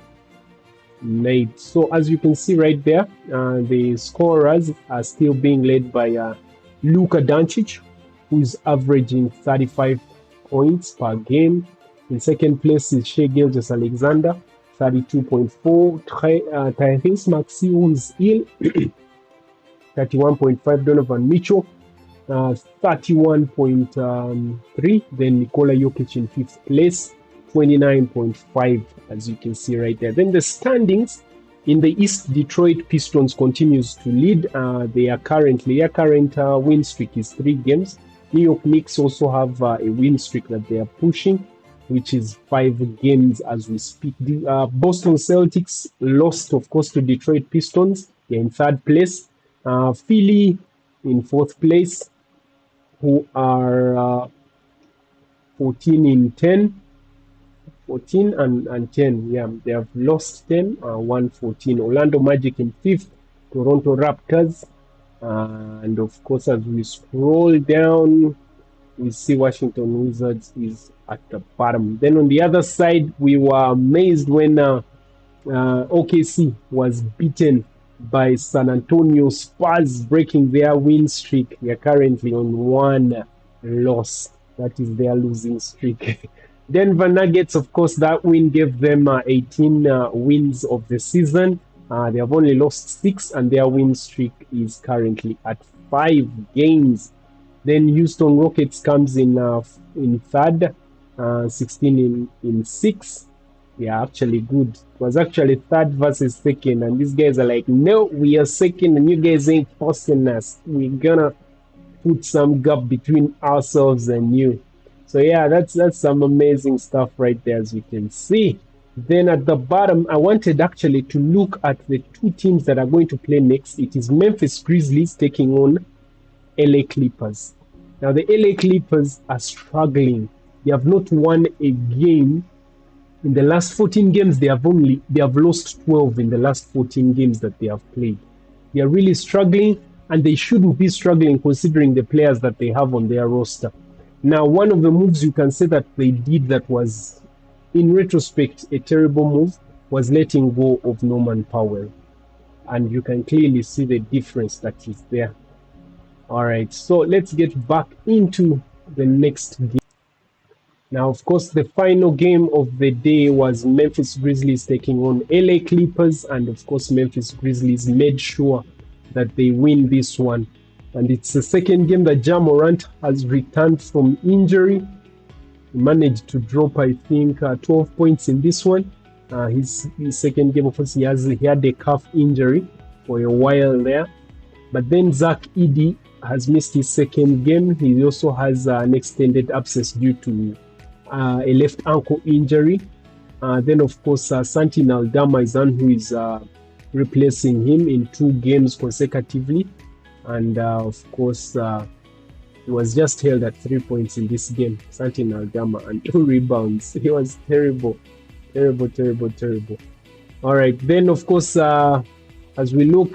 night. So as you can see right there, the scorers are still being led by Luka Doncic, who is averaging 35 points per game. In second place is Shai Gilgeous-Alexander, 32.4. Tyrese Maxey, who is ill, 31.5. Donovan Mitchell, 31.3. Then Nikola Jokic in fifth place, 29.5, as you can see right there. Then the standings in the East, Detroit Pistons continues to lead. Their current win streak is 3 games. New York Knicks also have a win streak that they are pushing, which is 5 games as we speak. The Boston Celtics lost, of course, to Detroit Pistons. They're in third place. Philly in fourth place, who are 14 and 10. Yeah, they have lost 10, 1-14. Orlando Magic in 5th, Toronto Raptors, and of course, as we scroll down, we see Washington Wizards is at the bottom. Then on the other side, we were amazed when OKC was beaten by San Antonio Spurs, breaking their win streak. They are currently on 1 loss. That is their losing streak. Denver Nuggets, of course, that win gave them 18 wins of the season. They have only lost 6, and their win streak is currently at 5 games. Then Houston Rockets comes in third, 16 in 6. They are actually good. It was actually third versus second, and these guys are like, no, we are second, and you guys ain't forcing us. We're gonna put some gap between ourselves and you. So yeah, that's some amazing stuff right there, as you can see. Then at the bottom, I wanted actually to look at the 2 teams that are going to play next. It is Memphis Grizzlies taking on LA Clippers. Now the LA Clippers are struggling. They have not won a game. In the last 14 games, they have lost 12 in the last 14 games that they have played. They are really struggling, and they shouldn't be struggling considering the players that they have on their roster. Now, one of the moves you can say that they did that was, in retrospect, a terrible move, was letting go of Norman Powell. And you can clearly see the difference that is there. All right, so let's get back into the next game. Now, of course, the final game of the day was Memphis Grizzlies taking on LA Clippers. And, of course, Memphis Grizzlies made sure that they win this one. And it's the second game that Ja Morant has returned from injury. He managed to drop, I think, 12 points in this one. His second game, of course, he had a calf injury for a while there. But then Zach Edey has missed his second game. He also has an extended absence due to a left ankle injury. Then, of course, Santi Aldama is one who is replacing him in 2 games consecutively. And of course, He was just held at 3 points in this game. Santi Naldama and 2 rebounds. He was terrible. Terrible. All right. Then, of course, as we look,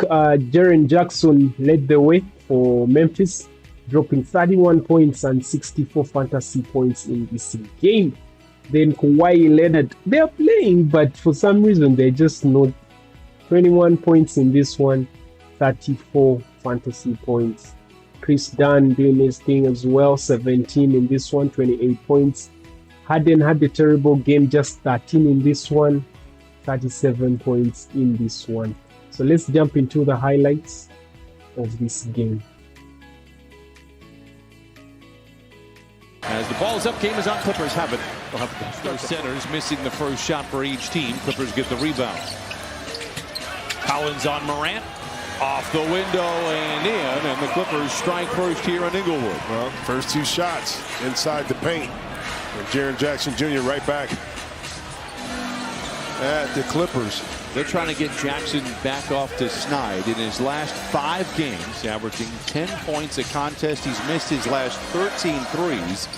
Jaren Jackson led the way for Memphis, dropping 31 points and 64 fantasy points in this game. Then Kawhi Leonard, they're playing, but for some reason, they're just not. 21 points in this one, 34 fantasy points. Chris Dunn doing his thing as well, 17 in this one, 28 points. HOU-DEN had a terrible game, just 13 in this one, 37 points in this one. So let's jump into the highlights of this game. As the ball's up, game is on. Clippers have it. They'll have the centers missing the first shot for each team. Clippers get the rebound. Collins on Morant. Off the window and in, and the Clippers strike first here on Inglewood. Well, first 2 shots inside the paint. And Jaren Jackson Jr. right back at the Clippers. They're trying to get Jackson back off to snide. In his last 5 games, averaging 10 points a contest. He's missed his last 13 threes.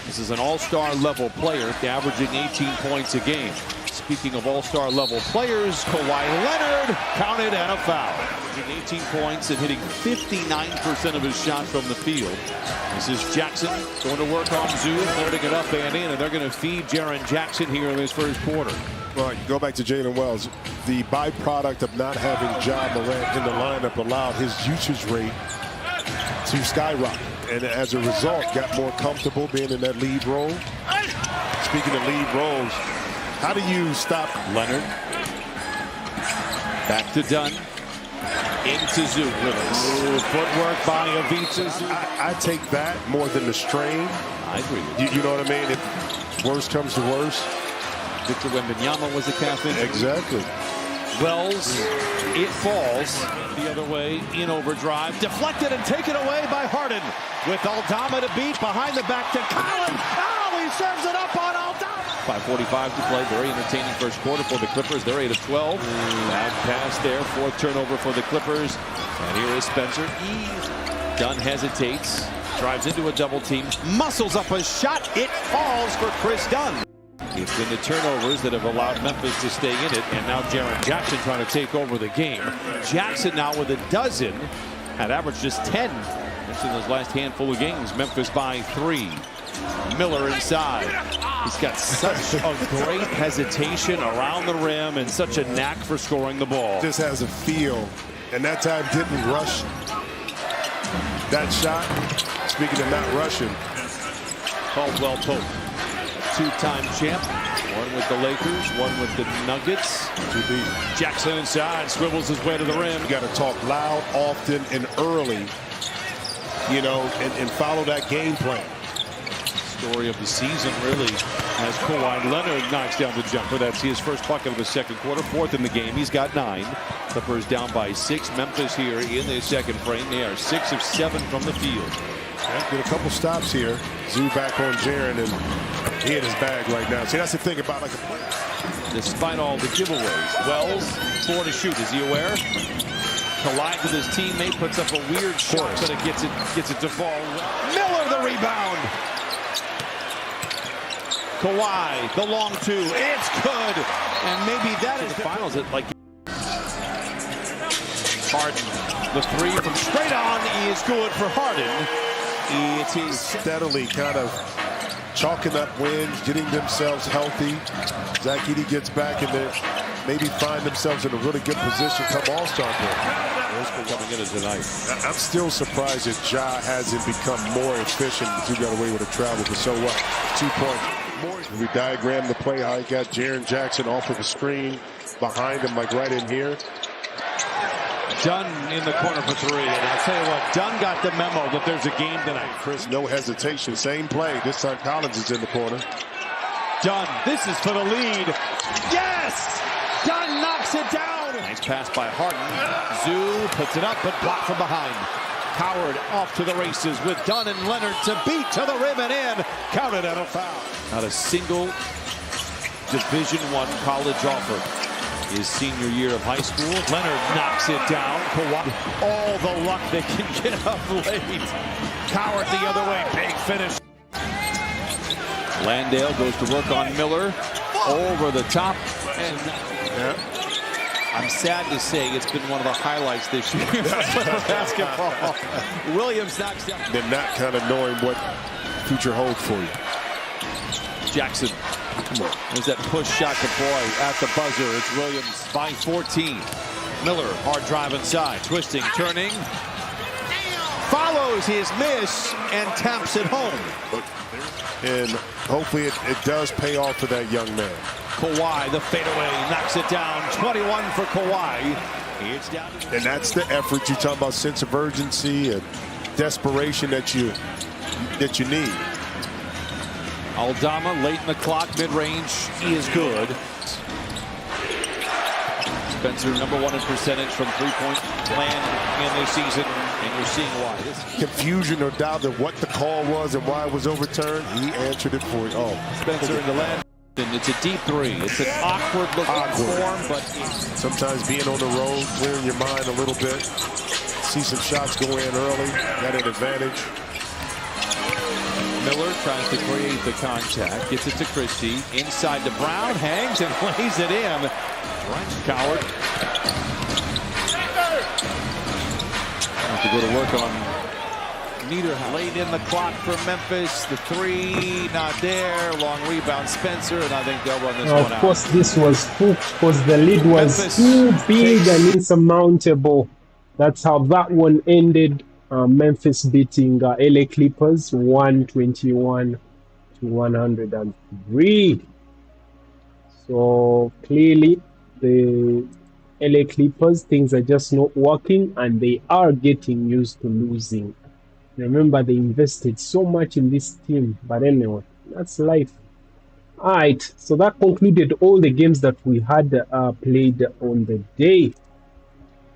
This is an all-star level player, averaging 18 points a game. Speaking of all-star level players, Kawhi Leonard counted and a foul. Averaging 18 points and hitting 59% of his shots from the field. This is Jackson going to work on Zoo, loading it up and in, and they're going to feed Jaren Jackson here in this first quarter. Well, you go back to Jalen Wells. The byproduct of not having Ja Morant in the lineup allowed his usage rate to skyrocket. And as a result, got more comfortable being in that lead role. Speaking of lead roles, how do you stop Leonard? Back to Dunn. Into Zoo. Footwork by Avicii. I take that more than the strain. I agree with you. You know what I mean? If worse comes to worse. Victor Wembanyama was a calf injury. Exactly. Wells, it falls the other way in overdrive. Deflected and taken away by Harden. With Aldama to beat behind the back to Collins. Oh, he serves it up on Aldama. 5:45 to play. Very entertaining first quarter for the Clippers. They're 8 of 12. Bad pass there. 4th turnover for the Clippers. And here is Spencer. Dunn hesitates. Drives into a double team. Muscles up a shot. It falls for Chris Dunn. It's been the turnovers that have allowed Memphis to stay in it. And now Jaren Jackson trying to take over the game. Jackson now with a dozen. Had averaged just 10. That's in those last handful of games. Memphis by 3. Miller inside. He's got such a great hesitation around the rim and such a knack for scoring the ball. Just has a feel. And that time didn't rush that shot. Speaking of not rushing. Caldwell Pope. 2-time champ. One with the Lakers, one with the Nuggets. Jackson inside, swivels his way to the rim. You got to talk loud, often, and early, you know, and follow that game plan. Story of the season, really, as Kawhi Leonard knocks down the jumper. That's his first bucket of the second quarter, 4th in the game. He's got 9. Clippers down by 6. Memphis here in the second frame. They are 6 of 7 from the field. Yeah, get a couple stops here. Zoo back on Jaren, and he in his bag right now. See, that's the thing about like a player. Despite all the giveaways, Wells 4 to shoot. Is he aware? Collides with his teammate, puts up a weird shot, but it gets it to fall. Miller the rebound. Kawhi, the long 2. It's good, and maybe that is the finals. It like Harden, the 3 from straight on is good for Harden. It is steadily kind of chalking up wins, getting themselves healthy. Zach Edey gets back and they maybe find themselves in a really good position come All-Star break. Coming in tonight. I'm still surprised that Ja hasn't become more efficient. He got away with a travel, but so what? 2 points. We diagram the play how he got Jaren Jackson off of the screen behind him, like right in here. Dunn in the corner for 3, and I'll tell you what, Dunn got the memo that there's a game tonight. Chris, no hesitation, same play. This time Collins is in the corner. Dunn, this is for the lead. Yes! Dunn knocks it down. Nice pass by Harden. Zoo puts it up, but blocked from behind. Howard off to the races with Dunn and Leonard to beat to the rim and in. Counted and a foul. Not a single Division I college offer his senior year of high school. Leonard knocks it down. Kawhi, all the luck they can get up late. Coward the other way, big finish. Landale goes to work on Miller. Over the top. And I'm sad to say it's been one of the highlights this year for basketball. Williams knocks down. They're not kind of knowing what future holds for you. Jackson. There's that push shot deploy at the buzzer. It's Williams by 14. Miller, hard drive inside, twisting, turning. Follows his miss and taps it home. And hopefully it does pay off for that young man. Kawhi, the fadeaway, knocks it down. 21 for Kawhi. It's down to and that's the effort. You talk about sense of urgency and desperation that you need. Aldama late in the clock, mid-range, he is good. Spencer #1 in percentage from three-point land in this season, and you're seeing why. Confusion or doubt of what the call was and why it was overturned, he answered it for you. Oh, Spencer in the land. And it's a deep three. It's an awkward looking form, but sometimes being on the road, clearing your mind a little bit. See some shots go in early, got an advantage. Miller tries to create the contact, gets it to Christie, inside to Brown, hangs and lays it in. Coward. Have to go to work on Niederhouse. Late in the clock for Memphis. The three, not there. Long rebound, Spencer, and I think they'll run this one out. Of course, this was hooked because the lead was Memphis too big and insurmountable. That's how that one ended. Memphis beating LA Clippers 121-103. So clearly, the LA Clippers, things are just not working, and they are getting used to losing. Remember, they invested so much in this team, but anyway, that's life. All right, so that concluded all the games that we had played on the day.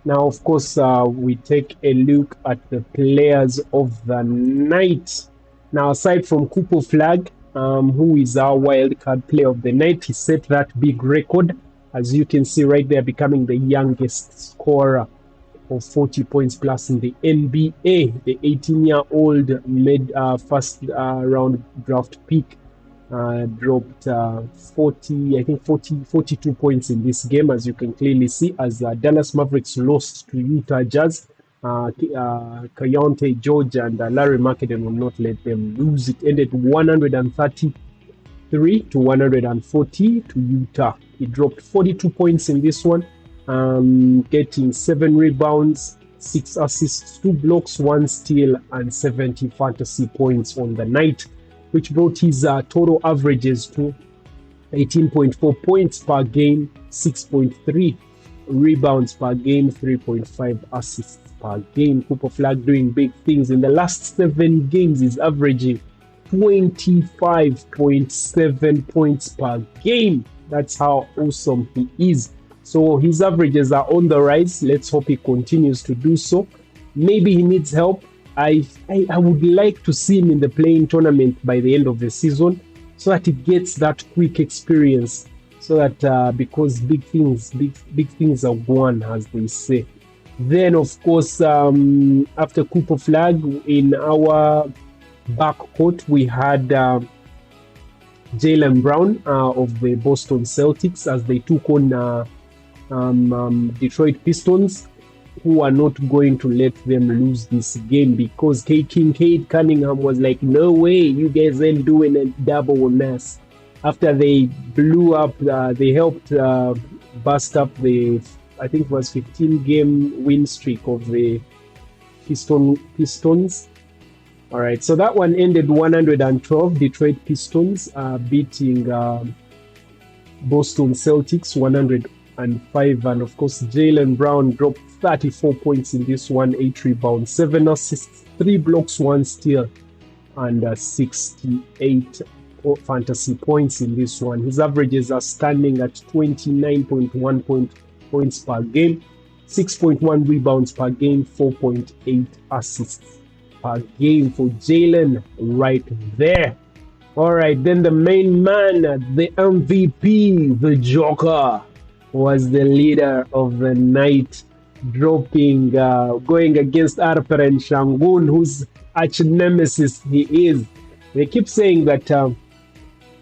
Now, of course, we take a look at the players of the night. Now, aside from Flagg, who is our wildcard player of the night, he set that big record, as you can see right there, becoming the youngest scorer of 40 points plus in the NBA. The 18-year-old made first round draft pick dropped 42 points in this game, as you can clearly see, as Dallas Mavericks lost to Utah Jazz. Keontae George and Larry Marketing will not let them lose. It ended 133-140 to Utah. He dropped 42 points in this one, getting 7 rebounds, 6 assists, 2 blocks, 1 steal, and 70 fantasy points on the night, which brought his total averages to 18.4 points per game, 6.3 rebounds per game, 3.5 assists per game. Flagg doing big things. In the last 7 games, he's averaging 25.7 points per game. That's how awesome he is. So his averages are on the rise. Let's hope he continues to do so. Maybe he needs help. I would like to see him in the playing tournament by the end of the season, so that he gets that quick experience, so that because big things are won, as they say. Then, of course, after Flagg, in our backcourt, we had Jaylen Brown of the Boston Celtics, as they took on Detroit Pistons, who are not going to let them lose this game, because Cade Cunningham was like, no way, you guys ain't doing a double on us. After they blew up, they helped bust up the, I think it was 15-game win streak of the Pistons. All right, so that one ended 112. Detroit Pistons beating Boston Celtics 105, and of course Jaylen Brown dropped 34 points in this one, 8 rebounds, 7 assists, 3 blocks, 1 steal, and 68 fantasy points in this one. His averages are standing at 29.1 points per game, 6.1 rebounds per game, 4.8 assists per game for Jaylen right there. All right, then the main man, the MVP, the Joker, was the leader of the night, dropping, going against Alperen Şengün, whose arch nemesis he is. They keep saying that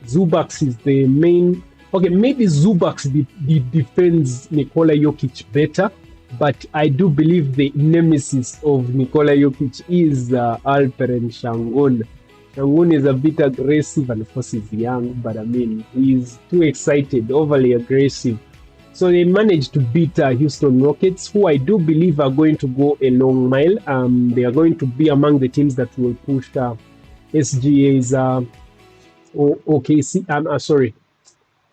Zubac is the main. Okay, maybe Zubac defends Nikola Jokic better, but I do believe the nemesis of Nikola Jokic is Alperen Şengün. Şengün is a bit aggressive, and of course he's young, but I mean, he's too excited, overly aggressive. So they managed to beat Houston Rockets, who I do believe are going to go a long mile. They are going to be among the teams that will push SGA's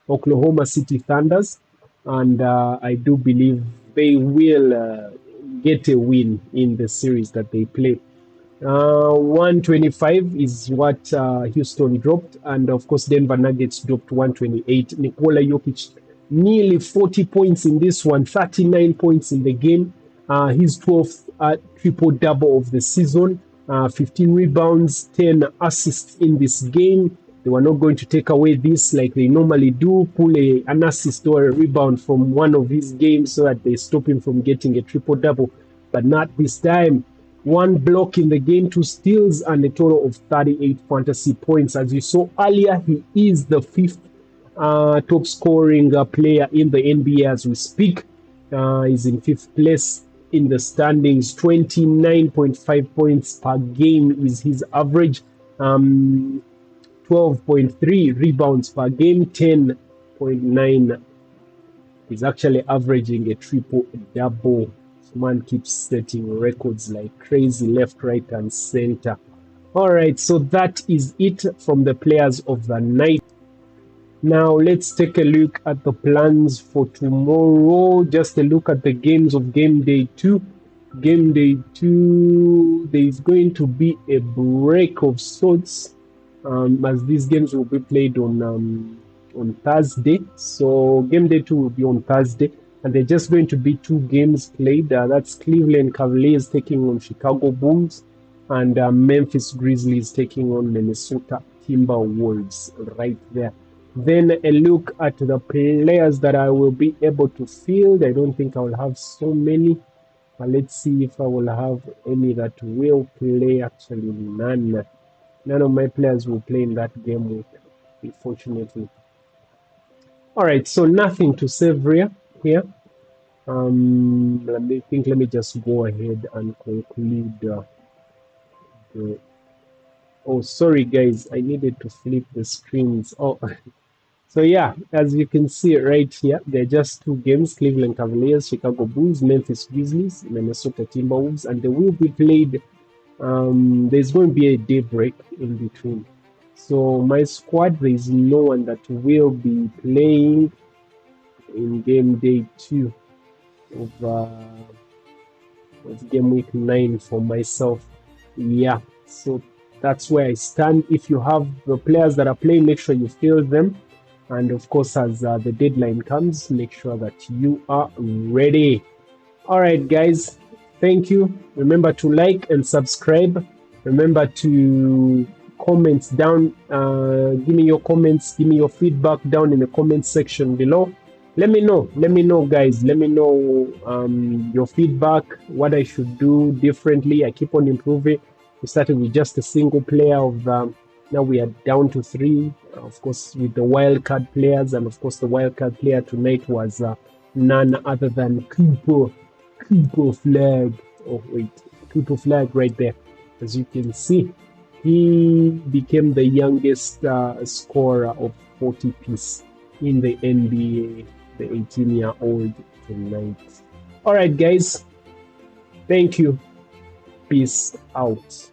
Oklahoma City Thunders, and I do believe they will get a win in the series that they play. 125 is what Houston dropped, and of course Denver Nuggets dropped 128. Nikola Jokic nearly 40 points in this one, 39 points in the game. His 12th triple-double of the season, 15 rebounds, 10 assists in this game. They were not going to take away this like they normally do, pull an assist or a rebound from one of his games so that they stop him from getting a triple-double, but not this time. 1 block in the game, 2 steals, and a total of 38 fantasy points. As you saw earlier, he is the 5th top scoring player in the NBA as we speak. He's in 5th place in the standings. 29.5 points per game is his average. 12.3 rebounds per game. 10.9. He's actually averaging a triple-double. Man keeps setting records like crazy, left, right, and center. All right, so that is it from the players of the night. Now let's take a look at the plans for tomorrow. Just a look at the games of game day 2. Game day 2, there is going to be a break of sorts, as these games will be played on Thursday. So game day 2 will be on Thursday. And they're just going to be 2 games played. That's Cleveland Cavaliers taking on Chicago Bulls, and Memphis Grizzlies taking on Minnesota Timberwolves right there. Then a look at the players that I will be able to field. I don't think I will have so many. But let's see if I will have any that will play. Actually, none. None of my players will play in that game week, unfortunately. All right, so nothing to save here. Let me just go ahead and conclude oh, sorry guys, I needed to flip the screens. Oh, so yeah, as you can see right here, they're just 2 games: Cleveland Cavaliers, Chicago Bulls, Memphis Grizzlies, Minnesota Timberwolves, and they will be played. There's going to be a day break in between. So my squad, there is no one that will be playing in game day 2 of game week 9 for myself. Yeah, so that's where I stand. If you have the players that are playing, make sure you field them, and of course as the deadline comes, make sure that you are ready. All right guys, thank you. Remember to like and subscribe. Remember to comment down, give me your comments, give me your feedback down in the comment section below. Let me know guys, let me know your feedback, what I should do differently. I keep on improving. We started with just a single player of now we are down to 3, of course with the wildcard players, and of course the wildcard player tonight was none other than Cooper Flagg. Oh wait, Cooper Flagg right there. As you can see, he became the youngest scorer of 40 piece in the NBA, the 18-year-old tonight. All right, guys. Thank you. Peace out.